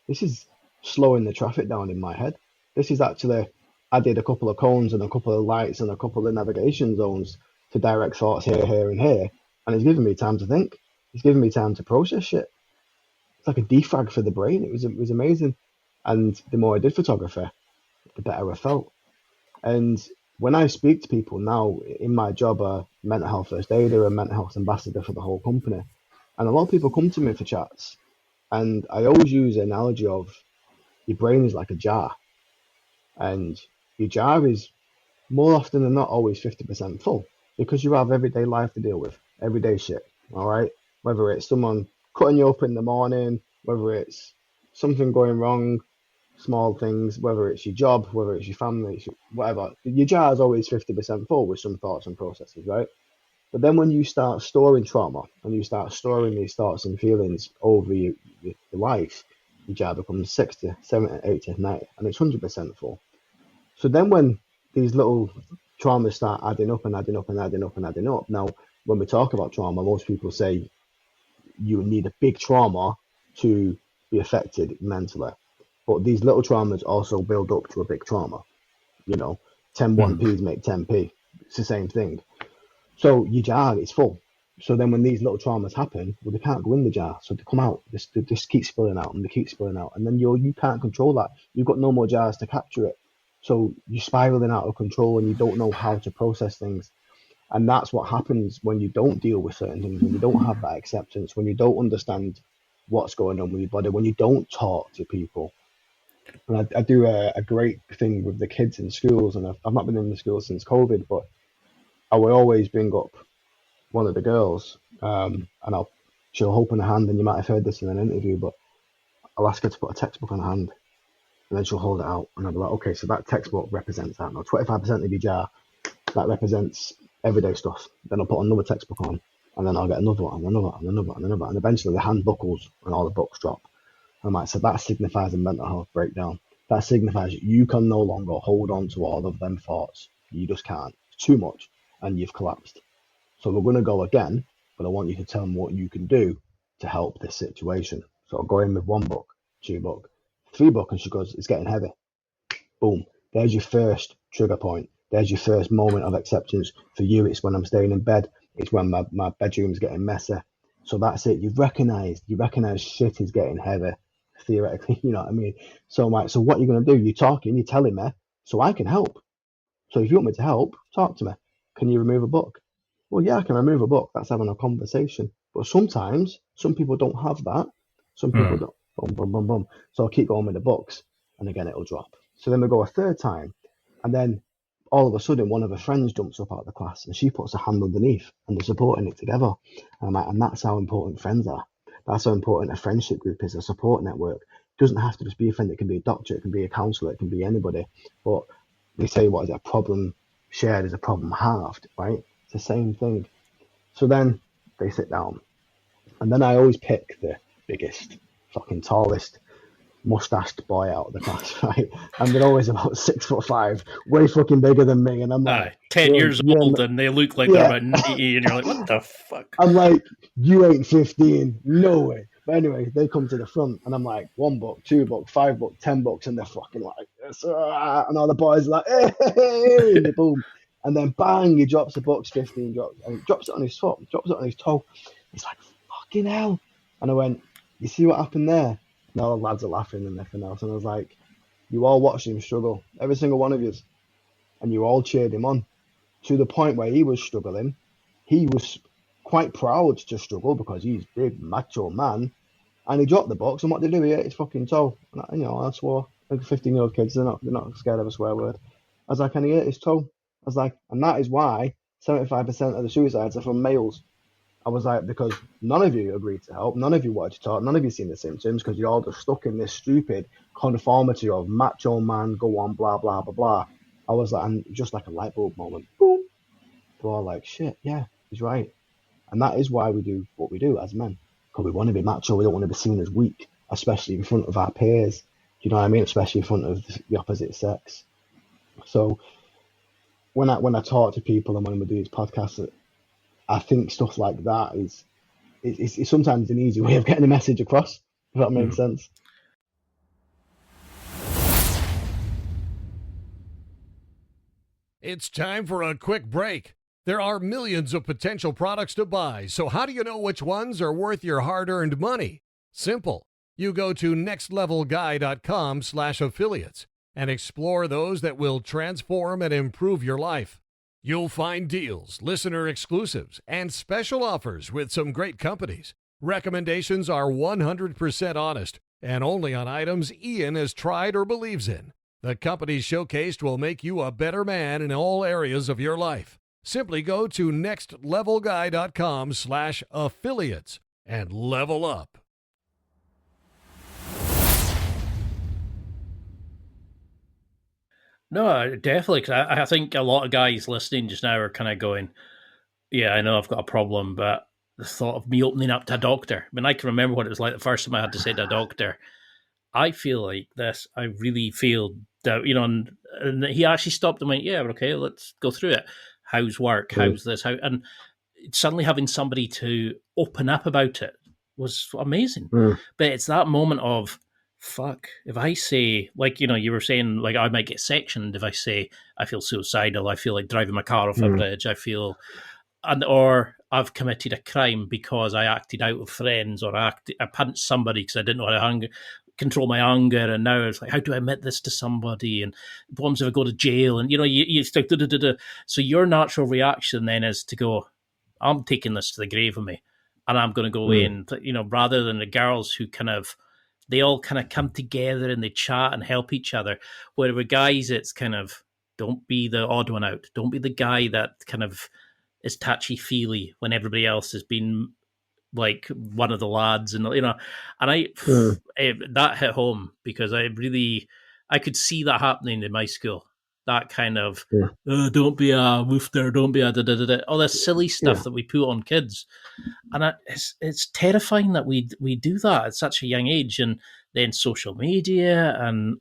This is slowing the traffic down in my head. This is actually, I did a couple of cones and a couple of lights and a couple of navigation zones to direct thoughts here, and here. And it's giving me time to think. It's giving me time to process shit. It's like a defrag for the brain. It was amazing. And the more I did photography, the better I felt. And when I speak to people now in my job, a mental health first aider, a mental health ambassador for the whole company, and a lot of people come to me for chats, and I always use the analogy of your brain is like a jar, and your jar is more often than not always 50% full, because you have everyday life to deal with, everyday shit, all right? Whether it's someone cutting you up in the morning, whether it's something going wrong, small things, whether it's your job, whether it's your family, whatever. Your jar is always 50% full with some thoughts and processes, right? But then when you start storing trauma and you start storing these thoughts and feelings over your life, your jar becomes 60, 70, 80, 90, and it's 100% full. So then when these little traumas start adding up and adding up and adding up and adding up, now, when we talk about trauma, most people say you need a big trauma to be affected mentally. But these little traumas also build up to a big trauma. 10 1Ps make 10p. It's the same thing. So your jar is full. So then when these little traumas happen, well, they can't go in the jar. So they come out, they just keep spilling out and they keep spilling out. And then you can't control that. You've got no more jars to capture it. So you're spiraling out of control and you don't know how to process things. And that's what happens when you don't deal with certain things, when you don't have that acceptance, when you don't understand what's going on with your body, when you don't talk to people. And I do a great thing with the kids in schools, and I've not been in the school since COVID, but I will always bring up one of the girls, and she'll open her hand, and you might have heard this in an interview, but I'll ask her to put a textbook on her hand, and then she'll hold it out, and I'll be like, okay, so that textbook represents that. Now, 25% of your jar, that represents everyday stuff. Then I'll put another textbook on, and then I'll get another one, and another one, and another one, and another one, and eventually the hand buckles, and all the books drop. And like, so that signifies a mental health breakdown. That signifies you can no longer hold on to all of them thoughts. You just can't. It's too much, and you've collapsed. So we're going to go again, but I want you to tell me what you can do to help this situation. So I'll go in with 1 book, 2 book, 3 book, and she goes, it's getting heavy. Boom. There's your first trigger point. There's your first moment of acceptance. For you, it's when I'm staying in bed. It's when my bedroom's getting messy. So that's it. You recognize shit is getting heavy, theoretically, you know what I mean? So I'm like, so what are you going to do? You're talking, you're telling me, so I can help. So if you want me to help, talk to me. Can you remove a book? Well, yeah, I can remove a book. That's having a conversation. But sometimes, some people don't have that. Some people don't. Boom, boom, boom, boom. So I'll keep going with the books, and again, it'll drop. So then we go a third time, and then all of a sudden, one of her friends jumps up out of the class, and she puts a hand underneath, and they're supporting it together. And I'm like, and that's how important friends are. That's how important a friendship group is, a support network. It doesn't have to just be a friend. It can be a doctor, it can be a counsellor, it can be anybody. But they say, what is it? A problem shared is a problem halved, right? It's the same thing. So then they sit down, and then I always pick the biggest, fucking tallest, mustached boy out of the class, right? And they're always about 6'5", way fucking bigger than me. And I'm like, 10 years old, and they look like they're about 90, and you're like, what the fuck? I'm like, you ain't 15, no way. But anyway, they come to the front, and I'm like, 1 book, 2 book, 5 book, 10 books, and they're fucking like, and all the boys are like, hey, and boom. And then bang, he drops the books, 15 drops, and he drops it on his foot, drops it on his toe. He's like, fucking hell. And I went, you see what happened there? And all the lads are laughing and everything else. And I was like, you all watched him struggle, every single one of you. And you all cheered him on to the point where he was struggling. He was quite proud to struggle because he's a big, macho man. And he dropped the box. And what did he do? He ate his fucking toe. And I swore. Like 15-year-old kids, they're not scared of a swear word. I was like, and he ate his toe. I was like, and that is why 75% of the suicides are from males. I was like, because none of you agreed to help, none of you wanted to talk, none of you seen the symptoms, because you're all just stuck in this stupid conformity of macho man, go on, blah, blah, blah, blah. I was like, and just like a light bulb moment, boom. We're all like, shit, yeah, he's right. And that is why we do what we do as men, because we want to be macho, we don't want to be seen as weak, especially in front of our peers, do you know what I mean? Especially in front of the opposite sex. So when I talk to people and when we do these podcasts, I think stuff like that is sometimes an easy way of getting a message across, if that makes sense. It's time for a quick break. There are millions of potential products to buy, so how do you know which ones are worth your hard-earned money? Simple. You go to nextlevelguy.com/affiliates and explore those that will transform and improve your life. You'll find deals, listener exclusives, and special offers with some great companies. Recommendations are 100% honest and only on items Ian has tried or believes in. The companies showcased will make you a better man in all areas of your life. Simply go to nextlevelguy.com/affiliates and level up. No, definitely, because I think a lot of guys listening just now are kind of going, yeah, I know I've got a problem, but the thought of me opening up to a doctor, I mean, I can remember what it was like the first time I had to say to a doctor, I feel like this, I really feel that, and he actually stopped and went, yeah, okay, let's go through it. How's work? How's this? And suddenly having somebody to open up about it was amazing. But it's that moment of, fuck, if I say, like, you were saying, like, I might get sectioned if I say I feel suicidal, I feel like driving my car off a bridge, I feel, or I've committed a crime because I acted out with friends, or I punched somebody because I didn't know how to control my anger, and now it's like, how do I admit this to somebody? And what happens if I go to jail? And you start so your natural reaction then is to go, I'm taking this to the grave of me, and I'm going to go away. And rather than the girls who they all kind of come together and they chat and help each other, where with guys it's kind of, don't be the odd one out, don't be the guy that kind of is touchy feely when everybody else has been like one of the lads, and and that hit home, because I could see that happening in my school. That kind of don't be a woofter, don't be a all this silly stuff that we put on kids, and it's terrifying that we do that at such a young age. And then social media, and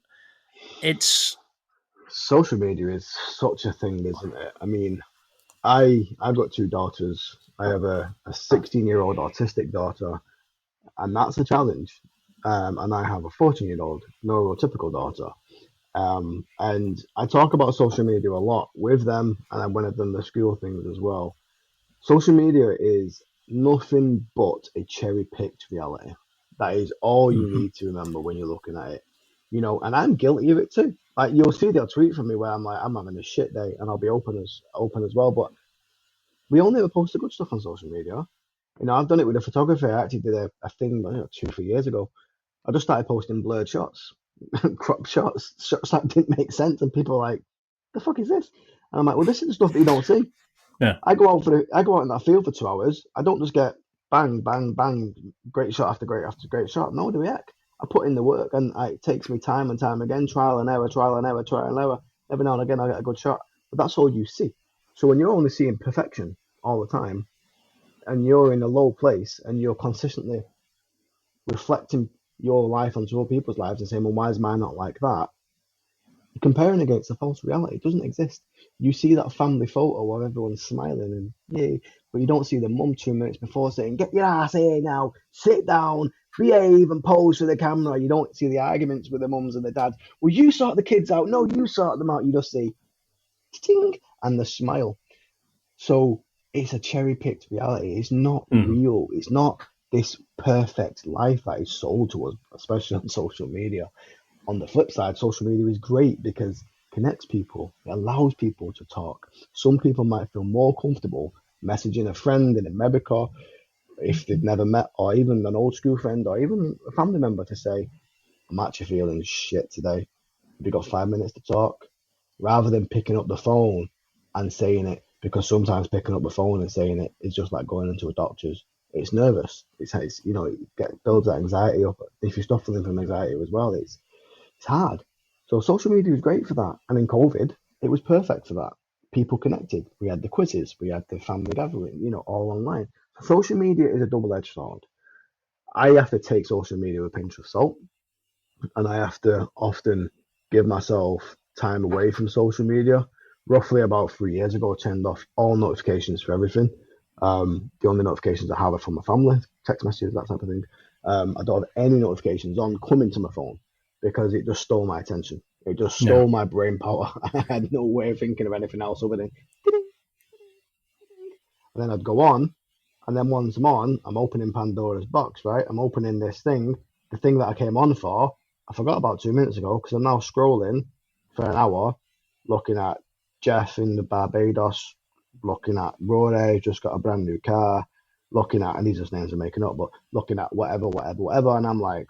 social media is such a thing, isn't it? I mean, I've got two daughters. I have a 16-year-old autistic daughter, and that's a challenge. And I have a 14-year-old neurotypical daughter. And I talk about social media a lot with them, and when I've done the school things as well. Social media is nothing but a cherry-picked reality. That is all you need to remember when you're looking at it. And I'm guilty of it too. Like, you'll see they'll tweet from me where I'm like, I'm having a shit day, and I'll be open as well. But we only ever post the good stuff on social media. I've done it with the photography. I actually did a thing 2-3 years ago. I just started posting blurred shots, crop shots that didn't make sense, and people are like, "The fuck is this?" And I'm like, "Well, this is the stuff that you don't see." Yeah. I go out in that field for 2 hours. I don't just get bang, bang, bang, great shot after great shot. No, the heck. I put in the work, and it takes me time and time again, trial and error. Every now and again, I get a good shot, but that's all you see. So when you're only seeing perfection all the time, and you're in a low place, and you're consistently reflecting your life onto other people's lives and saying, well, why is mine not like that? You're comparing against a false reality. It doesn't exist. You see that family photo where everyone's smiling and yay, but you don't see the mum 2 minutes before saying, get your ass here now, sit down, behave and pose for the camera. You don't see the arguments with the mums and the dads. Well, you sort the kids out. No, you sort them out. You just see ting and the smile. So it's a cherry-picked reality. It's not real. It's not this perfect life that is sold to us, especially on social media. On the flip side, social media is great because it connects people. It allows people to talk. Some people might feel more comfortable messaging a friend in America if they've never met, or even an old school friend, or even a family member, to say, I'm actually feeling shit today. Have you got 5 minutes to talk? Rather than picking up the phone and saying it, because sometimes picking up the phone and saying it is just like going into a doctor's. It's nervous. It's it builds that anxiety up. If you're suffering from anxiety as well, it's hard. So social media was great for that. And in COVID, it was perfect for that. People connected. We had the quizzes. We had the family gathering, all online. Social media is a double-edged sword. I have to take social media with a pinch of salt. And I have to often give myself time away from social media. Roughly about 3 years ago, I turned off all notifications for everything. The only notifications I have are from my family, text messages, that type of thing. I don't have any notifications on coming to my phone because it just stole my attention. It just stole my brain power. I had no way of thinking of anything else other than and then I'd go on, and then once I'm on, I'm opening Pandora's box, right? I'm opening this thing, the thing that I came on for. I forgot about 2 minutes ago because I'm now scrolling for an hour, looking at Jeff in the Barbados, looking at Rory, just got a brand new car, looking at, and these are just names I'm making up, but looking at whatever, and I'm like,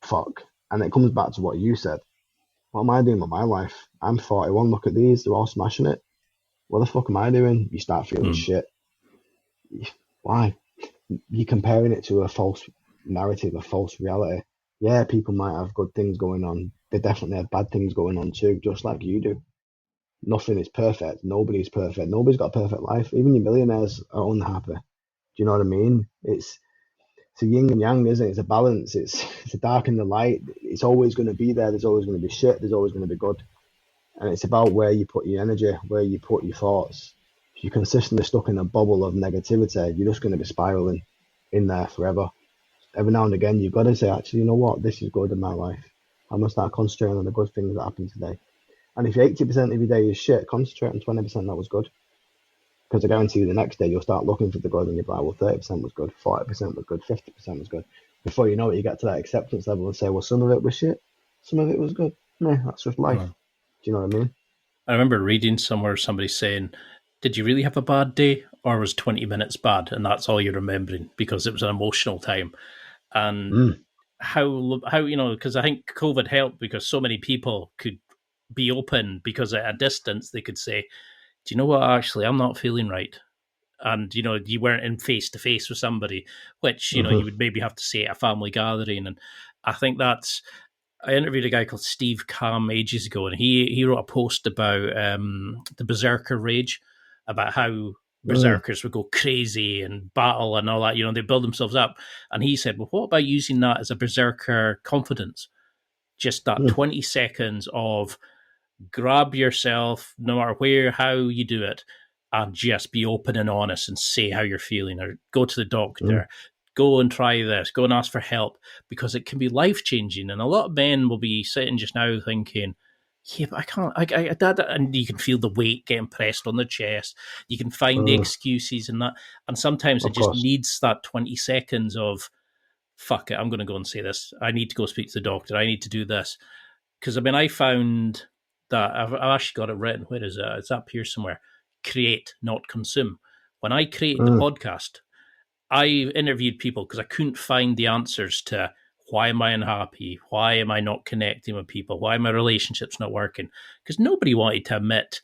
fuck. And it comes back to what you said. What am I doing with my life? I'm 41, look at these, they're all smashing it. What the fuck am I doing? You start feeling shit. Why? You're comparing it to a false narrative, a false reality. Yeah, people might have good things going on. They definitely have bad things going on too, just like you do. Nothing is perfect. Nobody's perfect. Nobody's got a perfect life. Even your millionaires are unhappy. Do you know what I mean? It's a yin and yang, isn't it? It's a balance. It's a dark and the light. It's always going to be there. There's always going to be shit. There's always going to be good. And it's about where you put your energy, where you put your thoughts. If you're consistently stuck in a bubble of negativity, you're just going to be spiraling in there forever. Every now and again, you've got to say, actually, you know what? This is good in my life. I'm going to start concentrating on the good things that happen today. And if 80% of your day is shit, concentrate on 20% that was good. Because I guarantee you the next day you'll start looking for the good and you'll be like, well, 30% was good, 40% was good, 50% was good. Before you know it, you get to that acceptance level and say, well, some of it was shit, some of it was good. Nah, that's just life. Mm. Do you know what I mean? I remember reading somewhere somebody saying, did you really have a bad day, or was 20 minutes bad and that's all you're remembering because it was an emotional time? And Mm. how because I think COVID helped because so many people could be open, because at a distance they could say, do you know what, actually I'm not feeling right. And you weren't in face to face with somebody, which you Mm-hmm. would maybe have to say at a family gathering. And I think I interviewed a guy called Steve Cam ages ago, and he wrote a post about the berserker rage, about how Mm. berserkers would go crazy and battle and all that. They build themselves up. And he said, well, what about using that as a berserker confidence? Just that Mm. 20 seconds of grab yourself, no matter how you do it, and just be open and honest and say how you're feeling, or go to the Mm. doctor, go and try this, go and ask for help, because it can be life changing. And a lot of men will be sitting just now thinking, yeah, but I can't, that, and you can feel the weight getting pressed on the chest. You can find the Mm. excuses and that. And sometimes it Of just course. needs that 20 seconds of, fuck it, I'm going to go and say this. I need to go speak to the doctor. I need to do this. Because I found that I've actually got it written. Where is it? It's up here somewhere. Create, not consume. When I created the Mm. podcast, I interviewed people because I couldn't find the answers to why am I unhappy? Why am I not connecting with people? Why my relationship's not working? Because nobody wanted to admit,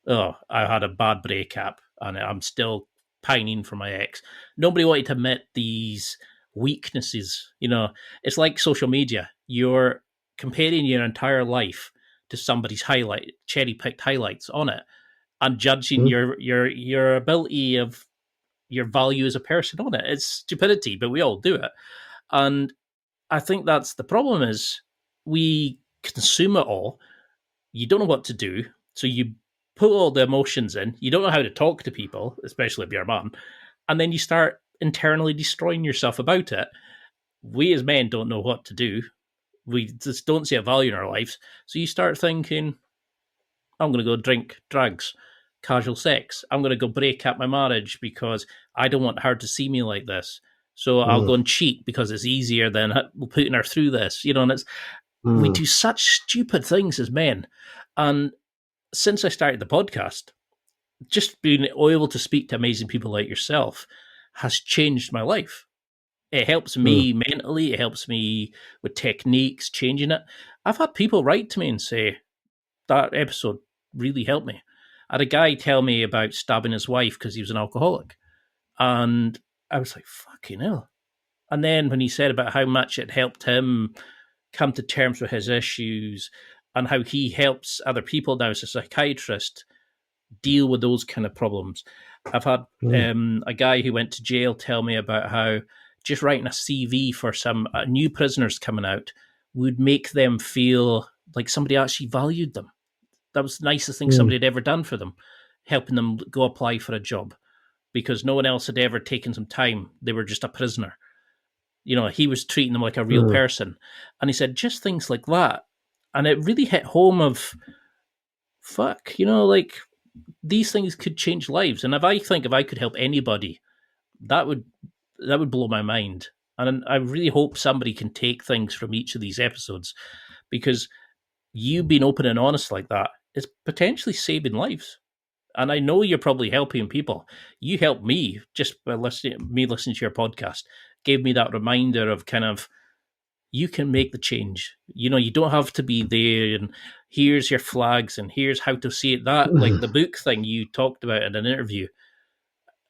oh, I had a bad breakup and I'm still pining for my ex. Nobody wanted to admit these weaknesses. It's like social media. You're comparing your entire life to somebody's cherry picked highlights on it, and judging Mm. your ability of your value as a person on it. It's stupidity, but we all do it. And I think that's the problem, is we consume it all. You don't know what to do. So you put all the emotions in. You don't know how to talk to people, especially if you're a man. And then you start internally destroying yourself about it. We as men don't know what to do. We just don't see a value in our lives. So you start thinking, I'm going to go drink drugs, casual sex. I'm going to go break up my marriage because I don't want her to see me like this. So I'll Mm. go and cheat because it's easier than putting her through this. And we Mm. do such stupid things as men. And since I started the podcast, just being able to speak to amazing people like yourself has changed my life. It helps Mm. me mentally. It helps me with techniques, changing it. I've had people write to me and say, that episode really helped me. I had a guy tell me about stabbing his wife because he was an alcoholic. And I was like, fucking hell. And then when he said about how much it helped him come to terms with his issues and how he helps other people now as a psychiatrist deal with those kind of problems. I've had Mm. a guy who went to jail tell me about how just writing a CV for some new prisoners coming out would make them feel like somebody actually valued them. That was the nicest thing Mm. somebody had ever done for them, helping them go apply for a job, because no one else had ever taken some time. They were just a prisoner. He was treating them like a real Mm. person. And he said just things like that. And it really hit home of, fuck, like these things could change lives. And if I could help anybody, that would blow my mind. And I really hope somebody can take things from each of these episodes, because you being open and honest like that is potentially saving lives. And I know you're probably helping people. You helped me just by listening to your podcast, gave me that reminder of kind of, you can make the change. You don't have to be there and here's your flags and here's how to see it. That, like Mm. the book thing you talked about in an interview,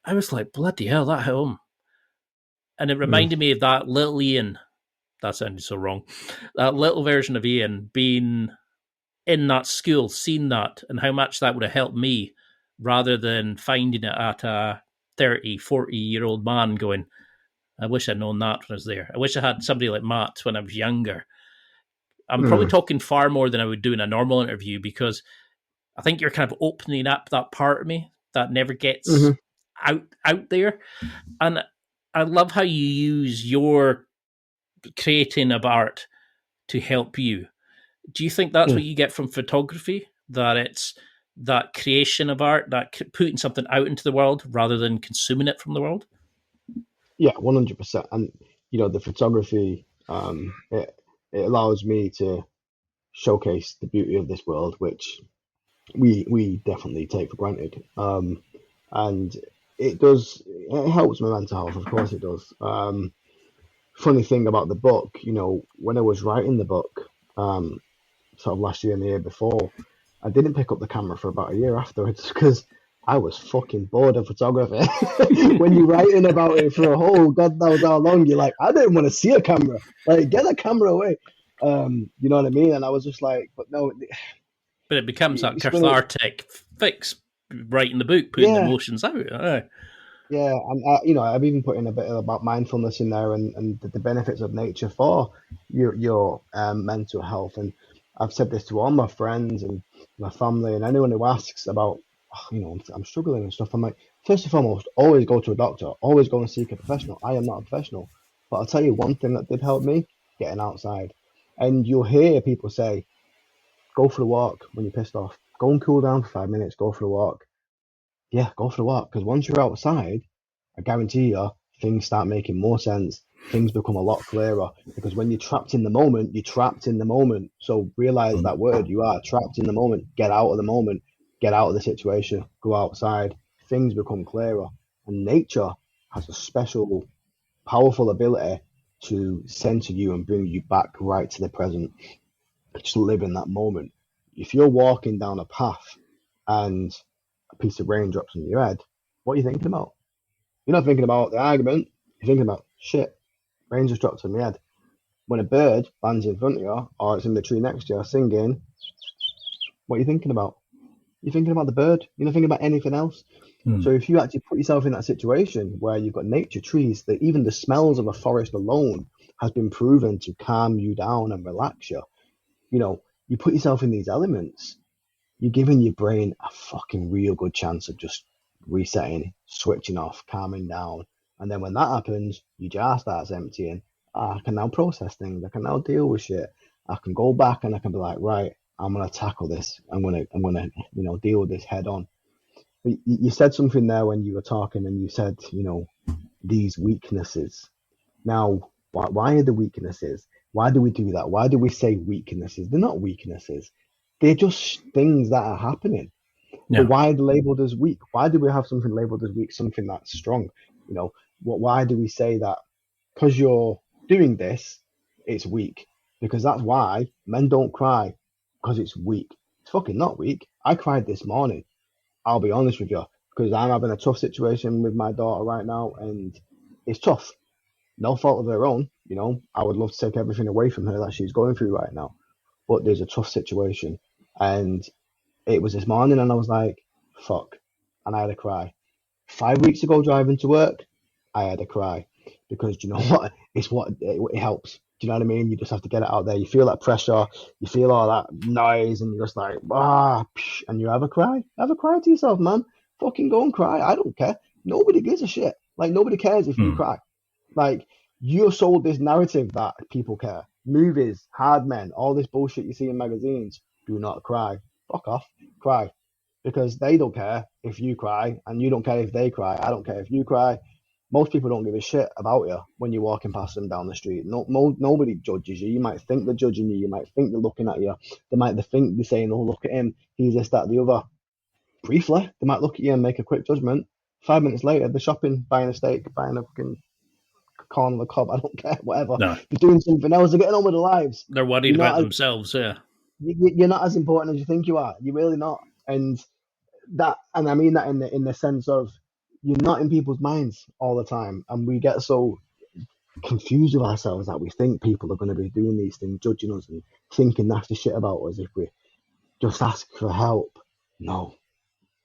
I was like, bloody hell, that hit home. And it Mm. reminded me of that little Ian. That sounded so wrong. That little version of Ian being in that school, seeing that and how much that would have helped me, rather than finding it at a 30, 40-year-old man going, I wish I'd known that when I was there. I wish I had somebody like Matt when I was younger. I'm probably Mm. talking far more than I would do in a normal interview, because I think you're kind of opening up that part of me that never gets Mhm. out there. And I love how you use your creating of art to help you. Do you think that's Mm. what you get from photography? That it's that creation of art, that putting something out into the world rather than consuming it from the world? Yeah, 100%. And the photography, it allows me to showcase the beauty of this world, which we definitely take for granted. And it helps my mental health, of course it does. Funny thing about the book, when I was writing the book, sort of last year and the year before, I didn't pick up the camera for about a year afterwards because I was fucking bored of photography. When you're writing about it for a whole god knows how long, you're like, I don't want to see a camera. Like, get a camera away. You know what I mean? And I was just like, but no. But it becomes that it's funny. cathartic fix, writing the book, putting the Yeah. emotions out. Yeah, and I've even put in a bit about mindfulness in there and the benefits of nature for your mental health. And I've said this to all my friends and my family and anyone who asks about, I'm struggling and stuff. I'm like, first and foremost, always go to a doctor, always go and seek a professional. I am not a professional, but I'll tell you one thing that did help me: getting outside. And you'll hear people say, go for a walk when you're pissed off. Go and cool down for 5 minutes. Go for a walk. Yeah, go for a walk. Because once you're outside, I guarantee you, things start making more sense. Things become a lot clearer. Because when you're trapped in the moment, you're trapped in the moment. So realize that word. You are trapped in the moment. Get out of the moment. Get out of the situation. Go outside. Things become clearer. And nature has a special, powerful ability to center you and bring you back right to the present. Just live in that moment. If you're walking down a path and a piece of rain drops on your head, what are you thinking about? You're not thinking about the argument. You're thinking about, shit, rain just dropped on my head. When a bird lands in front of you or it's in the tree next to you singing, what are you thinking about? You're thinking about the bird. You're not thinking about anything else. So if you actually put yourself in that situation where you've got nature, trees, that even the smells of a forest alone has been proven to calm you down and relax you. You put yourself in these elements, you're giving your brain a fucking real good chance of just resetting, switching off, calming down. And then when that happens, your jar starts emptying. I can now process things. I can now deal with shit. I can go back and I can be like, right, I'm gonna tackle this. I'm gonna deal with this head on. But you said something there when you were talking, and you said, these weaknesses. Now, why are the weaknesses? Why do we do that? Why do we say weaknesses? They're not weaknesses. They're just things that are happening. Yeah. But why are they labeled as weak? Why do we have something labeled as weak, something that's strong? Why do we say that because you're doing this, it's weak? Because that's why men don't cry, because it's weak. It's fucking not weak. I cried this morning. I'll be honest with you, because I'm having a tough situation with my daughter right now, and it's tough. No fault of her own. I would love to take everything away from her that she's going through right now, but there's a tough situation. And it was this morning, and I was like, fuck. And I had a cry. 5 weeks ago, driving to work, I had a cry. Because do you know what? It helps. Do you know what I mean? You just have to get it out there. You feel that pressure, you feel all that noise, and you're just like, and you have a cry. Have a cry to yourself, man. Fucking go and cry. I don't care. Nobody gives a shit. Like, nobody cares if you cry. Like, you're sold this narrative that people care. Movies, hard men, all this bullshit you see in magazines. Do not cry. Fuck off. Cry. Because they don't care if you cry, and you don't care if they cry. I don't care if you cry. Most people don't give a shit about you when you're walking past them down the street. Nobody judges you. You might think they're judging you. You might think they're looking at you. They might think they're saying, oh, look at him. He's this, that, the other. Briefly, they might look at you and make a quick judgment. 5 minutes later, they're shopping, buying a steak, buying a fucking corn on the cob. I don't care, whatever. No. They're doing something else. They're getting on with their lives. They're worried about themselves, yeah. You're not as important as you think you are. You're really not. And I mean that in the sense of, you're not in people's minds all the time, and we get so confused with ourselves that we think people are going to be doing these things, judging us and thinking nasty shit about us if we just ask for help. No,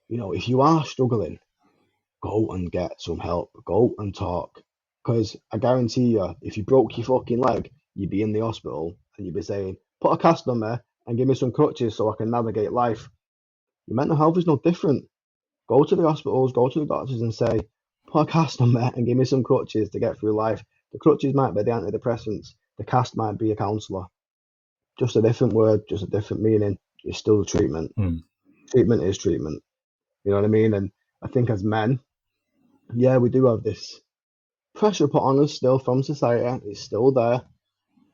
if you are struggling, go and get some help. Go and talk, because I guarantee you, if you broke your fucking leg, you'd be in the hospital and you'd be saying, put a cast on me and give me some crutches so I can navigate life. Your mental health is no different. Go to the hospitals, go to the doctors and say, put a cast on me and give me some crutches to get through life. The crutches might be the antidepressants. The cast might be a counsellor. Just a different word, just a different meaning. It's still the treatment. treatment is treatment. You know what I mean? And I think as men, yeah, we do have this pressure put on us still from society. It's still there.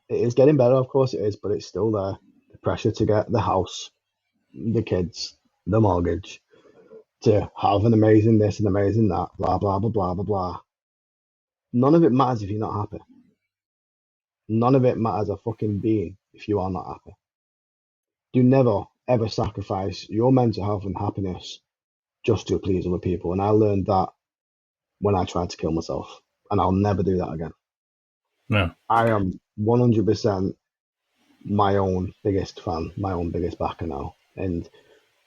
It is getting better, of course it is, but it's still there. The pressure to get the house, the kids, the mortgage, to have an amazing this and amazing that, blah, blah, blah, blah, blah, blah. None of it matters if you're not happy. None of it matters a fucking bean if you are not happy. Do never, ever sacrifice your mental health and happiness just to please other people. And I learned that when I tried to kill myself. And I'll never do that again. No. I am 100% my own biggest fan, my own biggest backer now. And,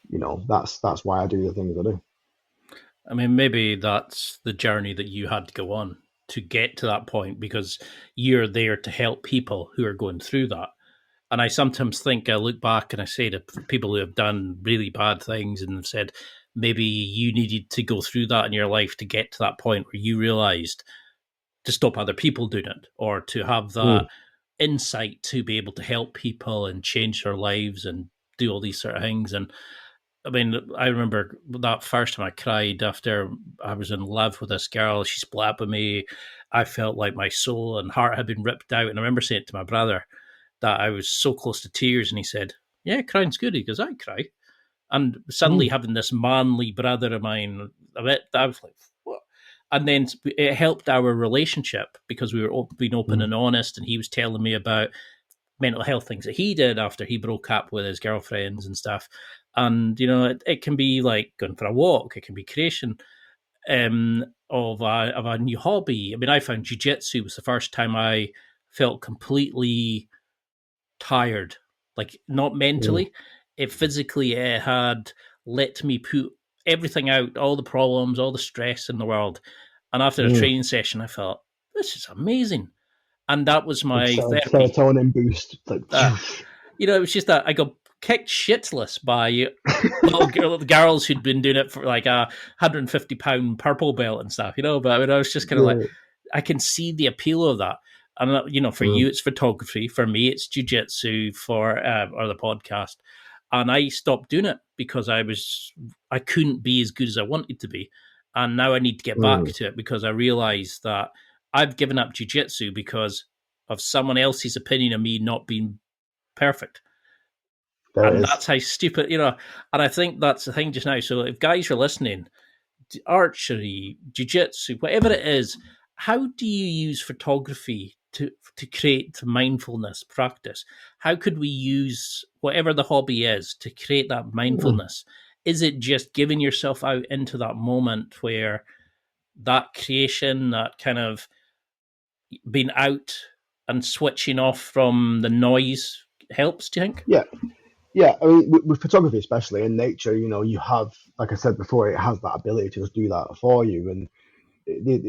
you know, that's why I do the things I do. I mean, maybe that's the journey that you had to go on to get to that point, because you're there to help people who are going through that. And I sometimes think, I look back and I say to people who have done really bad things and have said, maybe you needed to go through that in your life to get to that point where you realized to stop other people doing it, or to have that insight to be able to help people and change their lives and do all these sort of things. And I mean, I remember that first time I cried after I was in love with this girl. She split up with me. I felt like my soul and heart had been ripped out. And I remember saying to my brother that I was so close to tears. And he said, "Yeah, crying's good." He goes, "I cry." And suddenly having this manly brother of mine, I was like, what? And then it helped our relationship because we were being open and honest. And he was telling me about mental health things that he did after he broke up with his girlfriends and stuff. And, you know, it can be like going for a walk. It can be creation of a new hobby. I mean, I found jiu-jitsu was the first time I felt completely tired, like not mentally. It physically, it had let me put everything out, all the problems, all the stress in the world. And after the training session, I felt, this is amazing. And that was my therapy. Serotonin boost. Like, you know, it was just that I got kicked shitless by little girls who'd been doing it for like a 150-pound purple belt and stuff, you know. But I mean, I was just kind of like, I can see the appeal of that. And, you know, for you, it's photography. For me, it's jiu-jitsu or the podcast. And I stopped doing it because I couldn't be as good as I wanted to be. And now I need to get back to it because I realized that I've given up jiu-jitsu because of someone else's opinion of me not being perfect. And that's how stupid, you know. And I think that's the thing just now. So if guys are listening, archery, jiu-jitsu, whatever it is, how do you use photography to create mindfulness practice? How could we use whatever the hobby is to create that mindfulness? Is it just giving yourself out into that moment where that creation, that kind of being out and switching off from the noise helps, do you think? Yeah. I mean, with photography, especially in nature, you know, you have, like I said before, it has that ability to just do that for you. And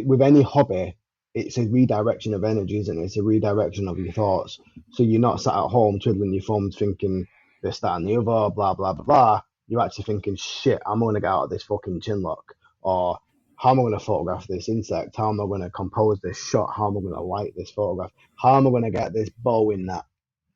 with any hobby, it's a redirection of energy, isn't it? It's a redirection of your thoughts. So you're not sat at home twiddling your thumbs thinking this, that, and the other, blah, blah, blah, blah. You're actually thinking, shit, I'm going to get out of this fucking chin lock. Or how am I going to photograph this insect? How am I going to compose this shot? How am I going to light this photograph? How am I going to get this bow in that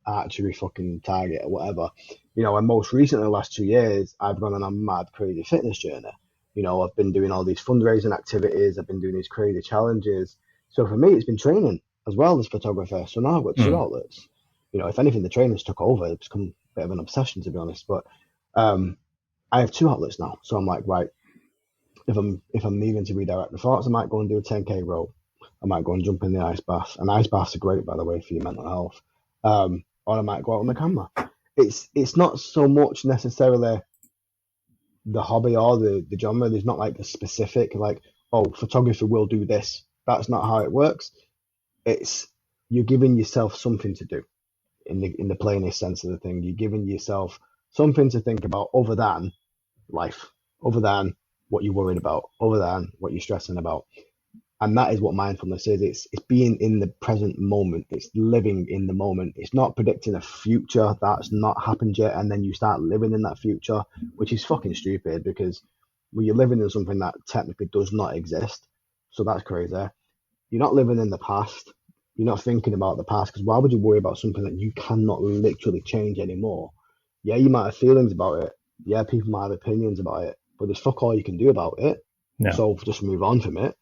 archery fucking target or whatever? You know, and most recently, the last 2 years, I've gone on a mad, crazy fitness journey. You know, I've been doing all these fundraising activities. I've been doing these crazy challenges. So for me, it's been training as well as photographer. So now I've got two outlets. You know, if anything, the training's took over. It's become a bit of an obsession, to be honest. But I have two outlets now. So I'm like, right, if I'm needing to redirect the thoughts, I might go and do a 10K row. I might go and jump in the ice bath. And ice baths are great, by the way, for your mental health. Or I might go out on the camera. It's not so much necessarily the hobby or the genre. There's not like a specific, like, oh, photography will do this. That's not how it works. It's you're giving yourself something to do in the plainest sense of the thing. You're giving yourself something to think about other than life, other than what you're worried about, other than what you're stressing about. And that is what mindfulness is. It's being in the present moment. It's living in the moment. It's not predicting a future that's not happened yet, and then you start living in that future, which is fucking stupid because you're living in something that technically does not exist. So that's crazy. You're not living in the past. You're not thinking about the past, because why would you worry about something that you cannot literally change anymore? Yeah, you might have feelings about it, Yeah, people might have opinions about it, but there's fuck all you can do about it. Yeah. So just move on from it.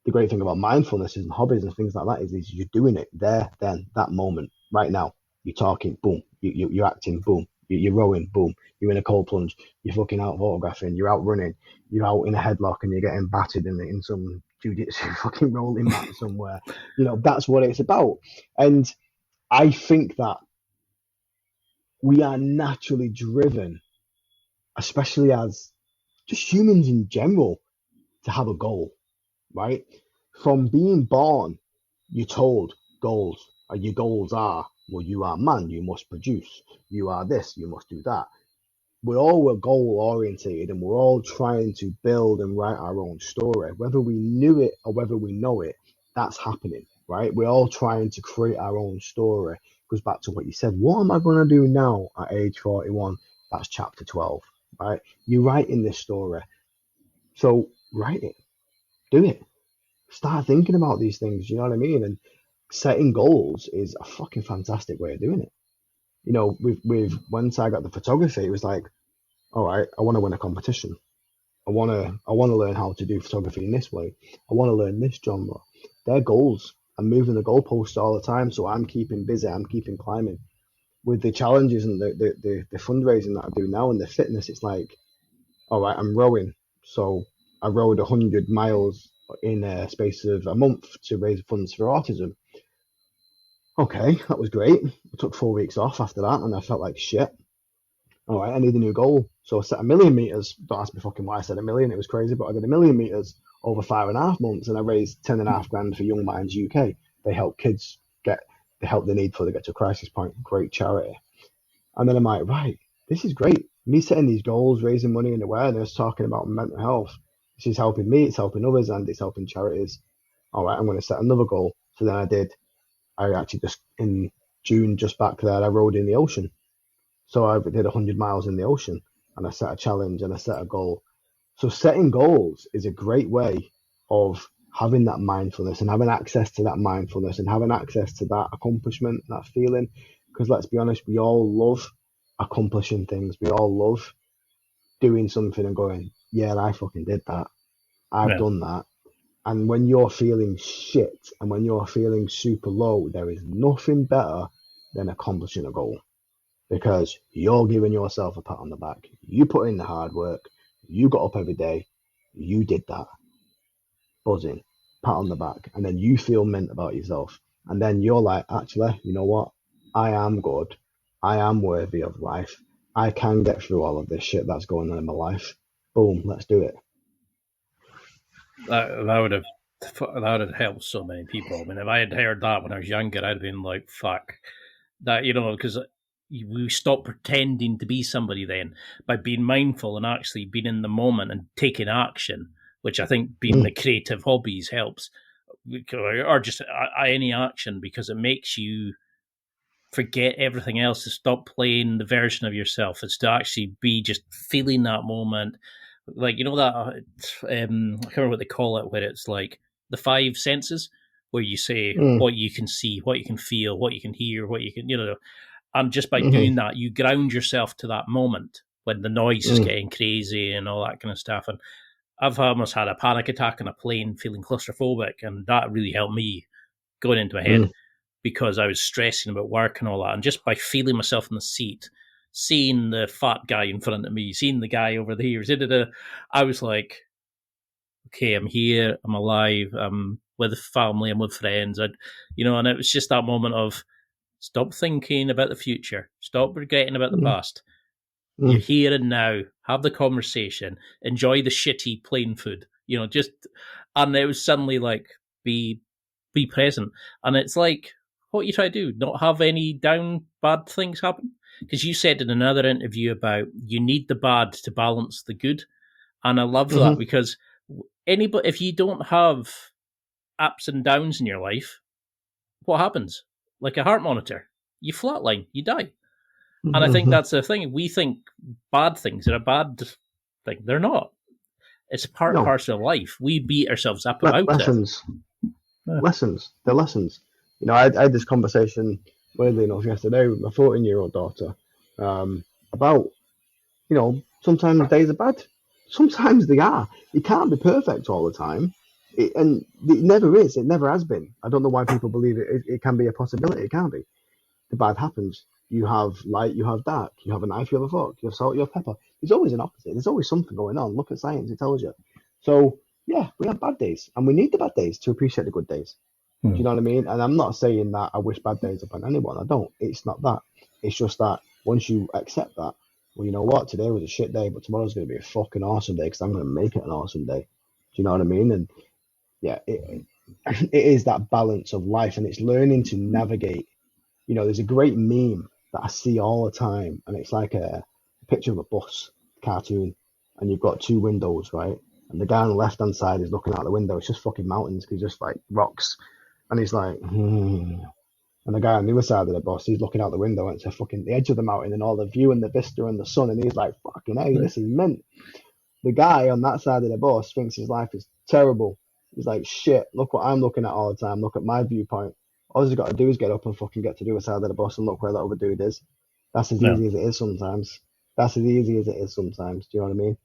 The great thing about mindfulness and hobbies and things like that is you're doing it there, then, that moment, right now. You're talking, boom. You're acting, boom. You're rowing, boom. You're in a cold plunge. You're fucking out photographing. You're out running. You're out in a headlock and you're getting battered in some jiu-jitsu fucking rolling mat somewhere. That's what it's about. And I think that we are naturally driven, especially as just humans in general, to have a goal, right? From being born, you're told goals, and your goals are, well, you are man, you must produce. You are this, you must do that. We're all goal orientated, and we're all trying to build and write our own story. Whether we knew it or whether we know it, that's happening, right? We're all trying to create our own story. Goes back to what you said. What am I going to do now at age 41? That's chapter 12, right? You're writing this story. So write it, do it. Start thinking about these things, you know what I mean? And setting goals is a fucking fantastic way of doing it. With once I got the photography, it was like, all right, I want to win a competition. I want to learn how to do photography in this way. I want to learn this genre. They're goals. I'm moving the goalposts all the time, so I'm keeping busy. I'm keeping climbing. With the challenges and the fundraising that I do now and the fitness, it's like, all right, I'm rowing. So I rowed 100 miles in a space of a month to raise funds for autism. Okay, that was great. I took 4 weeks off after that, and I felt like shit. All right, I need a new goal. So I set 1,000,000 meters. Don't ask me fucking why I said 1,000,000. It was crazy, but I did 1,000,000 meters over 5.5 months, and I raised 10.5 grand for Young Minds UK. They help kids get the help they need before they get to a crisis point. Great charity. And then I'm like, right, this is great. Me setting these goals, raising money and awareness, talking about mental health. This is helping me, it's helping others, and it's helping charities. All right, I'm going to set another goal. So then I actually just, in June, just back there, I rowed in the ocean. So I did 100 miles in the ocean, and I set a challenge and I set a goal. So setting goals is a great way of having that mindfulness and having access to that mindfulness and having access to that accomplishment, that feeling. Because let's be honest, we all love accomplishing things. We all love doing something and going, yeah, I fucking did that. I've done that. And when you're feeling shit and when you're feeling super low, there is nothing better than accomplishing a goal, because you're giving yourself a pat on the back. You put in the hard work. You got up every day. You did that. Buzzing, pat on the back. And then you feel mint about yourself. And then you're like, actually, you know what? I am good. I am worthy of life. I can get through all of this shit that's going on in my life. Boom, let's do it. That would have helped so many people. I mean, if I had heard that when I was younger, I'd have been like, fuck. That, because we stop pretending to be somebody then by being mindful and actually being in the moment and taking action, which I think being the creative hobbies helps, or just any action, because it makes you forget everything else, to stop playing the version of yourself. It's to actually be just feeling that moment. Like, that, I can't remember what they call it, where it's like the 5 senses, where you say what you can see, what you can feel, what you can hear, what you can, and just by doing that, you ground yourself to that moment when the noise is getting crazy and all that kind of stuff. And I've almost had a panic attack on a plane, feeling claustrophobic, and that really helped me going into my head, because I was stressing about work and all that. And just by feeling myself in the seat, seeing the fat guy in front of me, seeing the guy over there, I was like, okay, I'm here, I'm alive, I'm with family, I'm with friends. And it was just that moment of, stop thinking about the future, stop regretting about the past. You're here and now, have the conversation, enjoy the shitty plain food, and it was suddenly like, be present. And it's like, what you try to do, not have any bad things happen. Because you said in another interview about you need the bad to balance the good. And I love that, because if you don't have ups and downs in your life, what happens? Like a heart monitor, you flatline, you die. And I think that's the thing. We think bad things are a bad thing. They're not. It's part and parcel of life. We beat ourselves up about lessons. Lessons. They're lessons. I had this conversation, weirdly enough, yesterday with my 14-year-old daughter about sometimes days are bad. Sometimes they are. It can't be perfect all the time. And it never is. It never has been. I don't know why people believe it can be a possibility. It can't be. The bad happens. You have light, you have dark. You have a knife, you have a fork. You have salt, you have pepper. There's always an opposite. There's always something going on. Look at science. It tells you. So, yeah, we have bad days. And we need the bad days to appreciate the good days. Do you know what I mean? And I'm not saying that I wish bad days upon anyone. I don't. It's not that. It's just that once you accept that, well, you know what? Today was a shit day, but tomorrow's going to be a fucking awesome day because I'm going to make it an awesome day. Do you know what I mean? And yeah, it is that balance of life, and it's learning to navigate. There's a great meme that I see all the time, and it's like a picture of a bus cartoon, and you've got two windows, right? And the guy on the left-hand side is looking out the window. It's just fucking mountains, because just like rocks. And he's like, And the guy on the other side of the bus, he's looking out the window, and it's a fucking the edge of the mountain and all the view and the vista and the sun. And he's like, fucking hey, this is mint. The guy on that side of the bus thinks his life is terrible. He's like, shit, look what I'm looking at all the time. Look at my viewpoint. All he's got to do is get up and fucking get to the other side of the bus and look where that other dude is. That's as easy as it is sometimes. That's as easy as it is sometimes. Do you know what I mean?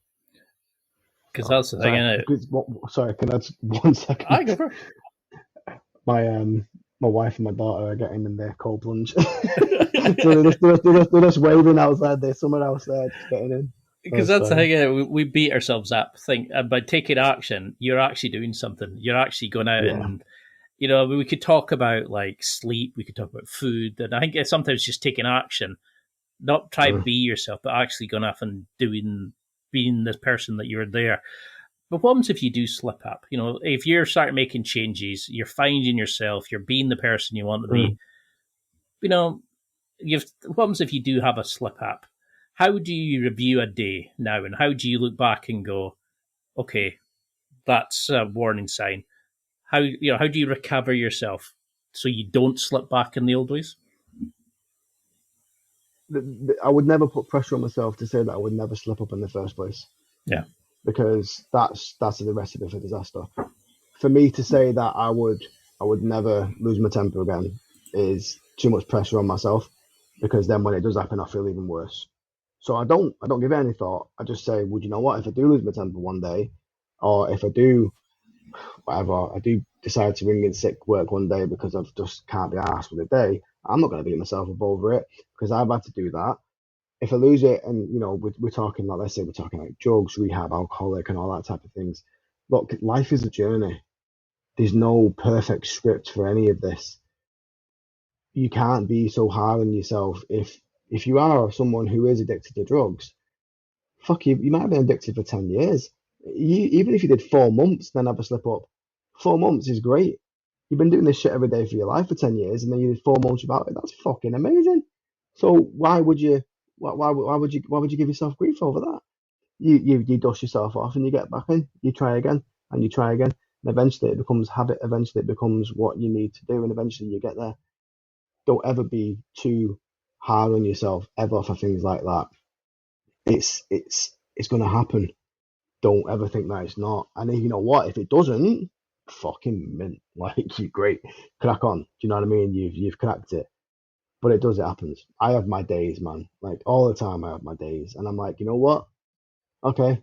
Because that's the thing, isn't it? Sorry, can I just 1 second? I go for My wife and my daughter are getting in their cold plunge. So they're just waving outside. There's someone else there just getting in. Because that's the thing, we beat ourselves up. By taking action, you're actually doing something. You're actually going out and, we could talk about like sleep, we could talk about food, and I think sometimes just taking action, not try to be yourself, but actually going off and being the person that you're there. But what happens if you do slip up? If you're starting making changes, you're finding yourself, you're being the person you want to be. What happens if you do have a slip up? How do you review a day now, and how do you look back and go, okay, that's a warning sign? How do you recover yourself so you don't slip back in the old ways? I would never put pressure on myself to say that I would never slip up in the first place. Yeah. Because that's the recipe for disaster. For me to say that I would never lose my temper again is too much pressure on myself, because then when it does happen, I feel even worse. So I don't give it any thought. I just say, well, you know what? If I do lose my temper one day, or if I do whatever, I do decide to ring in sick work one day because I just can't be arsed with the day, I'm not going to beat myself up over it, because I've had to do that. If I lose it, and we're talking like, let's say we're talking like drugs, rehab, alcoholic, and all that type of things. Look, life is a journey. There's no perfect script for any of this. You can't be so hard on yourself. If you are someone who is addicted to drugs, fuck you might have been addicted for 10 years. Even if you did 4 months, then have a slip up. 4 months is great. You've been doing this shit every day for your life for 10 years, and then you did 4 months without it. That's fucking amazing. So why would you give yourself grief over that? You dust yourself off and you get back in. You try again and you try again, and eventually it becomes habit. Eventually it becomes what you need to do, and eventually you get there. Don't ever be too hard on yourself ever for things like that. It's going to happen. Don't ever think that it's not. And you know what? If it doesn't, fucking mint. Like, you're great. Crack on. Do you know what I mean? You've cracked it. But it happens. I have my days, man. Like, all the time I have my days. And I'm like, you know what? Okay,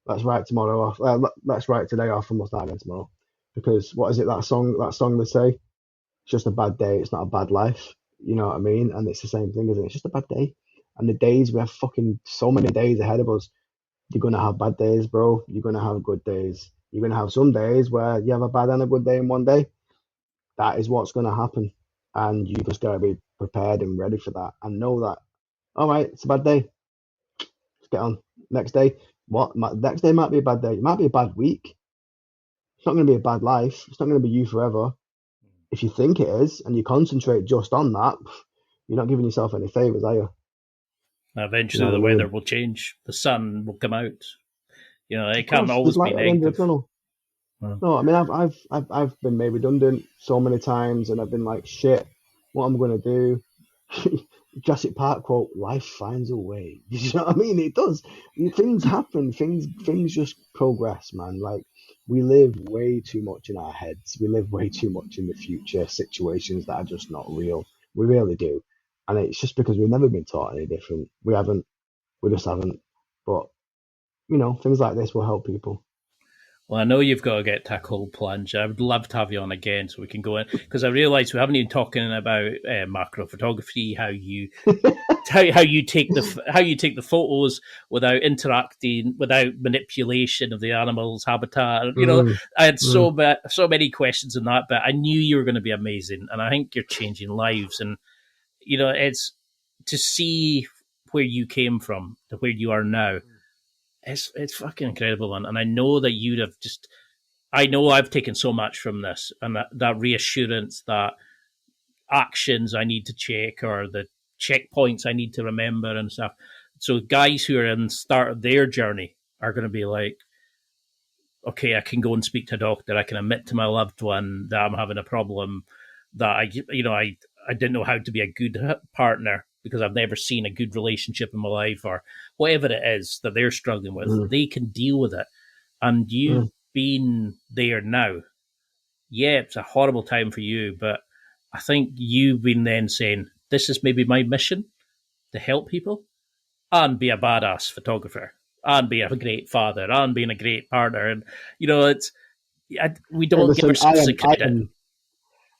let's write tomorrow off. Let's write today off, and we'll start again tomorrow. Because what is it, that song they say? It's just a bad day. It's not a bad life. You know what I mean? And it's the same thing, isn't it? It's just a bad day. And the days, we have fucking so many days ahead of us. You're going to have bad days, bro. You're going to have good days. You're going to have some days where you have a bad and a good day in one day. That is what's going to happen. And you just got to be prepared and ready for that, and know that, all right, it's a bad day. Let's get on. Next day, next day might be a bad day. It might be a bad week. It's not going to be a bad life. It's not going to be you forever. If you think it is, and you concentrate just on that, you're not giving yourself any favors, are you? Eventually, the weather will change. The sun will come out. It can't always be negative. No, I mean, I've been made redundant so many times, and I've been like, shit, what am I going to do? Jurassic Park quote: life finds a way. You know what I mean? It does. Things happen. Things just progress, man. Like, we live way too much in our heads. We live way too much in the future situations that are just not real. We really do. And it's just because we've never been taught any different. We just haven't. But things like this will help people. Well, I know you've got to get to a cold plunge. I would love to have you on again so we can go in, because I realise we haven't even talking about macro photography, how you take the photos without interacting, without manipulation of the animal's habitat. I had so many questions on that, but I knew you were going to be amazing, and I think you're changing lives. And it's to see where you came from to where you are now. It's fucking incredible, man. And I know that you'd have just. I know I've taken so much from this, and that reassurance that actions I need to check, or the checkpoints I need to remember and stuff. So guys who are in the start of their journey are going to be like, okay, I can go and speak to a doctor. I can admit to my loved one that I'm having a problem, that I didn't know how to be a good partner because I've never seen a good relationship in my life, or whatever it is that they're struggling with. They can deal with it. And you've been there now. Yeah, it's a horrible time for you, but I think you've been then saying, this is maybe my mission, to help people and be a badass photographer and be a great father and being a great partner. And, we don't give ourselves the credit.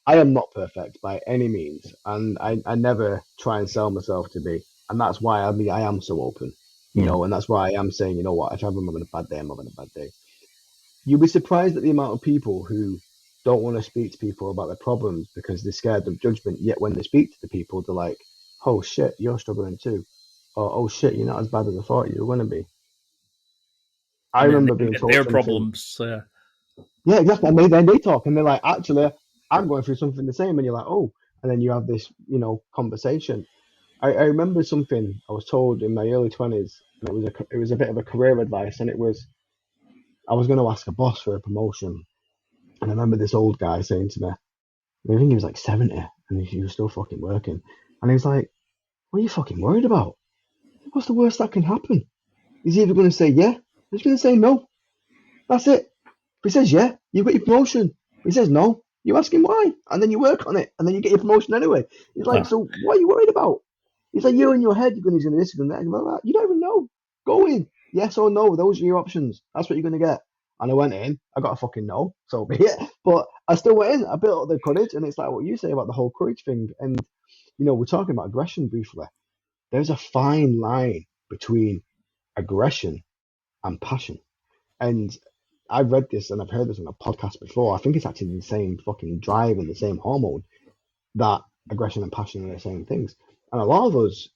I am not perfect by any means, and I never try and sell myself to be. And that's why I am so open, and that's why I am saying, what, if I'm having a bad day, I'm having a bad day. You'll be surprised at the amount of people who don't want to speak to people about their problems because they're scared of judgment. Yet when they speak to the people, they're like, oh shit, you're struggling too. Or, oh shit, you're not as bad as I thought you were going to be. I remember being told their problems. Yeah, exactly. And they talk and they're like, actually, I'm going through something the same. And you're like, oh, and then you have this, conversation. I remember something I was told in my early 20s, and it was a bit of a career advice, and it was, I was going to ask a boss for a promotion. And I remember this old guy saying to me, I think he was like 70, and he was still fucking working. And he was like, what are you fucking worried about? What's the worst that can happen? He's either going to say yeah, or he's going to say no. That's it. If he says yeah, you get your promotion. If he says no, you ask him why, and then you work on it, and then you get your promotion anyway. He's like, so what are you worried about? He's like, you're in your head, you're going to do this, you're going to that. You don't even know. Go in. Yes or no. Those are your options. That's what you're going to get. And I went in. I got a fucking no. So be it. But I still went in. I built up the courage. And it's like what you say about the whole courage thing. And, we're talking about aggression briefly. There's a fine line between aggression and passion. And I've read this and I've heard this on a podcast before. I think it's actually the same fucking drive and the same hormone, that aggression and passion are the same things. And a lot of us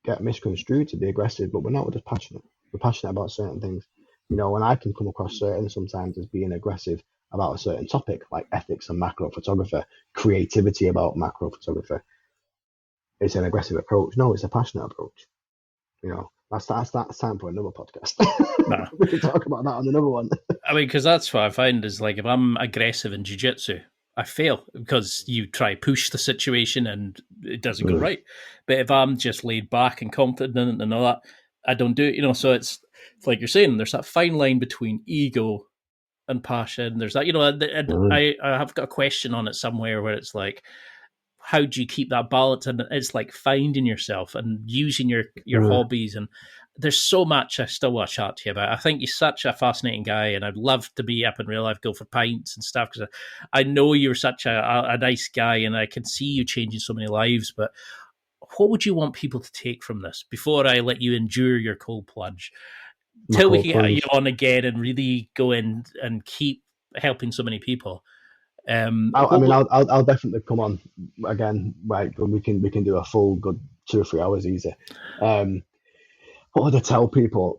get misconstrued to be aggressive, but we're not. We're just passionate. We're passionate about certain things, and I can come across certain sometimes as being aggressive about a certain topic, like ethics and macro photographer, creativity about macro photographer. It's an aggressive approach. No, it's a passionate approach. That's time for another podcast. Nah. We can talk about that on another one. I mean, because that's what I find is, like, if I'm aggressive in jiu-jitsu, I fail because you try push the situation and it doesn't go right. But if I'm just laid back and confident and all that, I don't do it. So it's like you're saying, there's that fine line between ego and passion. There's that, I have got a question on it somewhere where it's like, how do you keep that balance? And it's like finding yourself and using your hobbies. And there's so much I still want to chat to you about. I think you're such a fascinating guy, and I'd love to be up in real life, go for pints and stuff, because I know you're such a nice guy, and I can see you changing so many lives. But what would you want people to take from this before I let you endure your cold plunge? Till we can get you on again and really go in and keep helping so many people. I'll definitely come on again. Right, we can do a full good 2 or 3 hours easy. What would I tell people?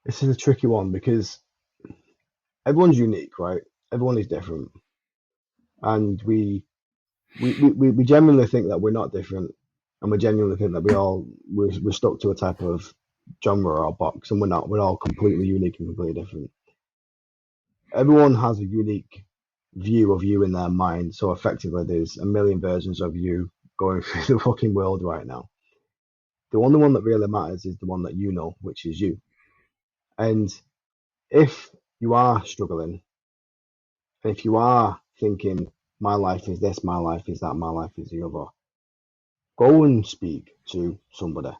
This is a tricky one because everyone's unique, right? Everyone is different, and we genuinely think that we're not different, and we genuinely think that we're stuck to a type of genre or box, and we're not. We're all completely unique and completely different. Everyone has a unique view of you in their mind, so effectively there's a million versions of you going through the fucking world right now. The only one that really matters is the one that you know, which is you. And if you are struggling, and if you are thinking, my life is this, my life is that, my life is the other. Go and speak to somebody,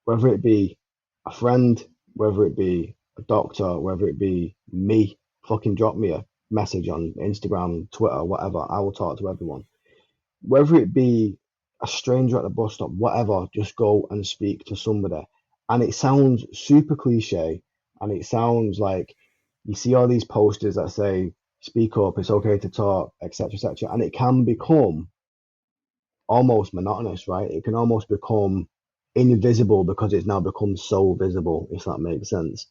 whether it be a friend, whether it be a doctor, whether it be me. Fucking drop me a message on Instagram, Twitter, whatever. I will talk to everyone. Whether it be a stranger at the bus stop, whatever, just go and speak to somebody. And it sounds super cliche, and it sounds like you see all these posters that say, speak up, it's okay to talk, etc., etc. And it can become almost monotonous, right? It can almost become invisible because it's now become so visible, if that makes sense.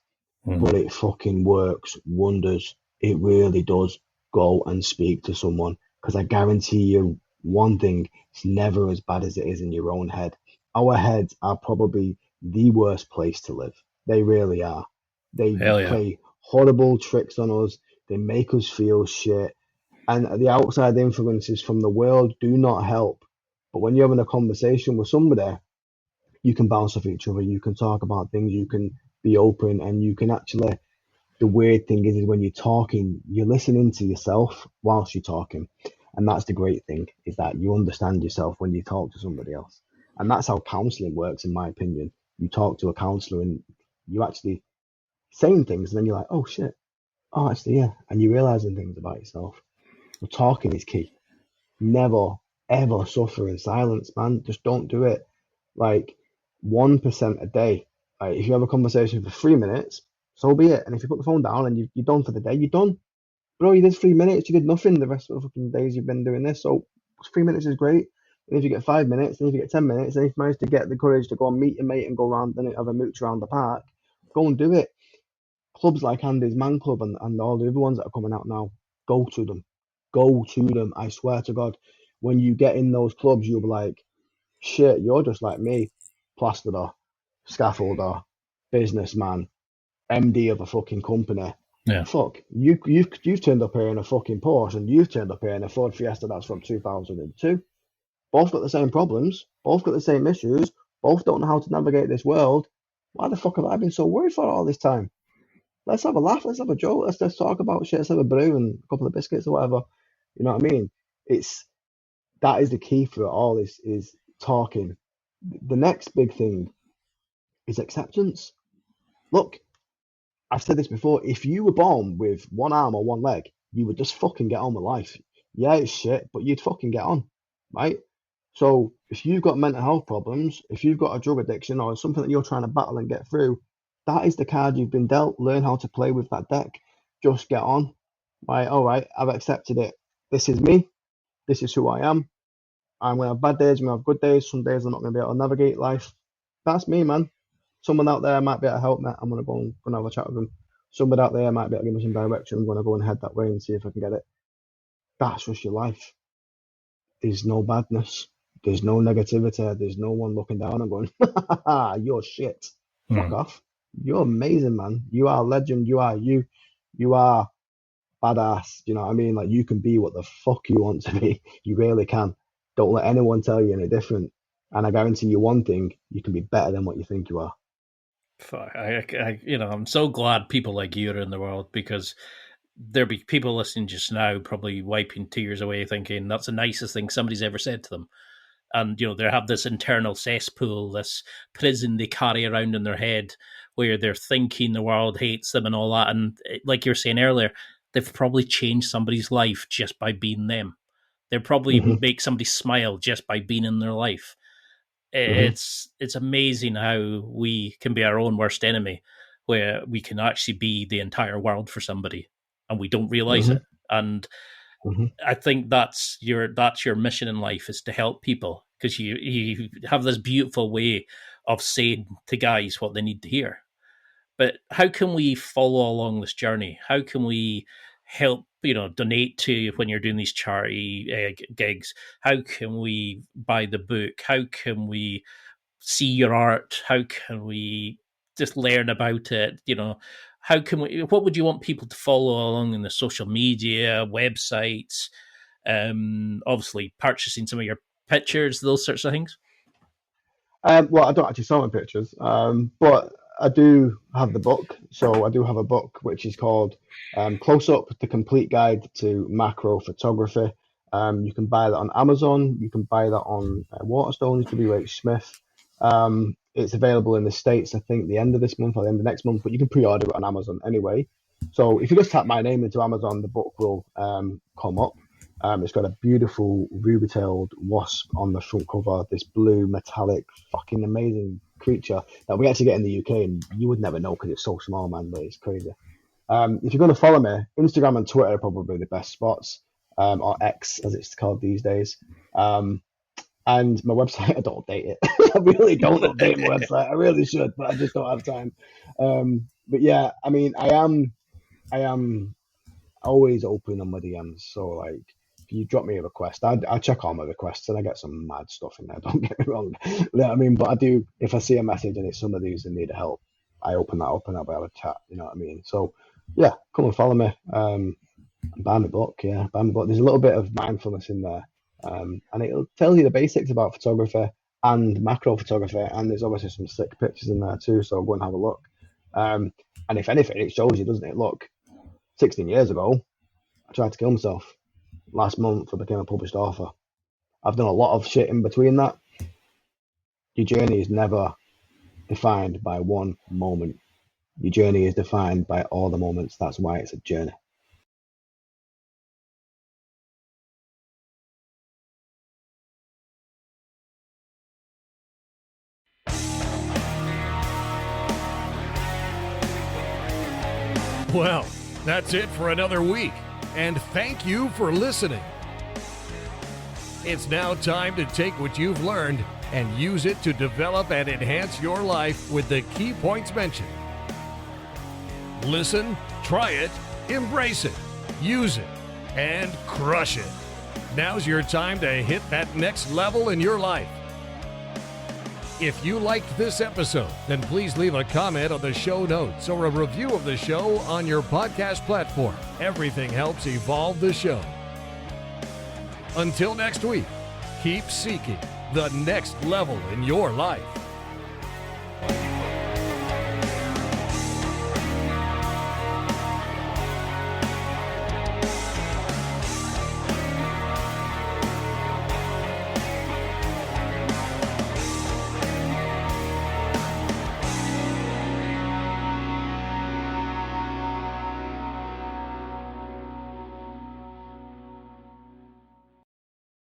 But it fucking works wonders. It really does. Go and speak to someone, because I guarantee you one thing, it's never as bad as it is in your own head. Our heads are probably the worst place to live. They really are. They Hell yeah. play horrible tricks on us. They make us feel shit. And the outside influences from the world do not help. But when you're having a conversation with somebody, you can bounce off each other, you can talk about things, you can be open, and you can actually. The weird thing is when you're talking, you're listening to yourself whilst you're talking. And that's the great thing, is that you understand yourself when you talk to somebody else. And that's how counseling works, in my opinion. You talk to a counselor and you actually saying things, and then you're like, oh shit, oh actually, yeah. And you're realizing things about yourself. But talking is key. Never, ever suffer in silence, man. Just don't do it. Like 1% a day. Like, if you have a conversation for 3 minutes, so be it. And if you put the phone down and you're done for the day, you're done. Bro, you did 3 minutes, you did nothing the rest of the fucking days you've been doing this. So 3 minutes is great. And if you get 5 minutes, and if you get 10 minutes, and if you manage to get the courage to go and meet your mate and go around and have a mooch around the park, go and do it. Clubs like Andy's Man Club and all the other ones that are coming out now, go to them. Go to them. I swear to God, when you get in those clubs, you'll be like, shit, you're just like me. Plasterer, scaffolder, businessman, MD of a fucking company. Yeah. Fuck, you've turned up here in a fucking Porsche, and you've turned up here in a Ford Fiesta that's from 2002. Both got the same problems. Both got the same issues. Both don't know how to navigate this world. Why the fuck have I been so worried for all this time? Let's have a laugh. Let's have a joke. Let's talk about shit. Let's have a brew and a couple of biscuits or whatever. You know what I mean? It's that is the key for it all. Is talking. The next big thing is acceptance. Look, I've said this before. If you were born with one arm or one leg, you would just fucking get on with life. Yeah, it's shit, but you'd fucking get on, right? So if you've got mental health problems, if you've got a drug addiction or something that you're trying to battle and get through, that is the card you've been dealt. Learn how to play with that deck. Just get on. Right, all right, I've accepted it. This is me. This is who I am. I'm going to have bad days, I'm going to have good days. Some days I'm not going to be able to navigate life. That's me, man. Someone out there might be able to help me. I'm going to go and have a chat with them. Somebody out there might be able to give me some direction. I'm going to go and head that way and see if I can get it. That's just your life. There's no badness. There's no negativity. There's no one looking down and going, you're shit. Fuck off. You're amazing, man. You are a legend. You are you. You are badass. You know what I mean? Like, you can be what the fuck you want to be. You really can. Don't let anyone tell you any different. And I guarantee you one thing, you can be better than what you think you are. I'm so glad people like you are in the world, because there'll be people listening just now probably wiping tears away thinking that's the nicest thing somebody's ever said to them. And, they have this internal cesspool, this prison they carry around in their head where they're thinking the world hates them and all that. And like you were saying earlier, they've probably changed somebody's life just by being them. They'll probably make somebody smile just by being in their life. It's amazing how we can be our own worst enemy, where we can actually be the entire world for somebody and we don't realize it. And I think that's your mission in life, is to help people, because you have this beautiful way of saying to guys what they need to hear. But how can we follow along this journey? How can we help, donate to you when you're doing these charity gigs? How can we buy the book? How can we see your art? How can we just learn about it? How can we? What would you want people to follow along in the social media, websites? Obviously, purchasing some of your pictures, those sorts of things. Well, I don't actually sell my pictures, but I do have the book. So I do have a book which is called Close Up: The Complete Guide to Macro Photography. You can buy that on Amazon. You can buy that on Waterstones, WH Smith. It's available in the States, I think, the end of this month or the end of next month, but you can pre-order it on Amazon anyway. So if you just type my name into Amazon, the book will come up. It's got a beautiful ruby-tailed wasp on the front cover, this blue metallic fucking amazing creature that we actually get in the UK, and you would never know because it's so small, man, but it's crazy. If you're going to follow me, Instagram and Twitter are probably the best spots, or X as it's called these days. And my website, I don't update it. I really don't update my website. I really should, but I just don't have time. But yeah, I mean, I am always open on my DMs. So like, if you drop me a request, I check all my requests and I get some mad stuff in there. Don't get me wrong. You know what I mean? But I do, if I see a message and it's somebody who's in need of help, I open that up and I'll have a chat. You know what I mean? So yeah, come and follow me. Buy my book. Yeah, buy my book. There's a little bit of mindfulness in there. And it'll tell you the basics about photography and macro photography, and there's obviously some sick pictures in there too, so go and have a look. And if anything, it shows you, doesn't it? Look, 16 years ago, I tried to kill myself. Last month, I became a published author. I've done a lot of shit in between that. Your journey is never defined by one moment. Your journey is defined by all the moments. That's why it's a journey. Well, that's it for another week, and thank you for listening. It's now time to take what you've learned and use it to develop and enhance your life with the key points mentioned. Listen, try it, embrace it, use it, and crush it. Now's your time to hit that next level in your life. If you liked this episode, then please leave a comment on the show notes or a review of the show on your podcast platform. Everything helps evolve the show. Until next week, keep seeking the next level in your life.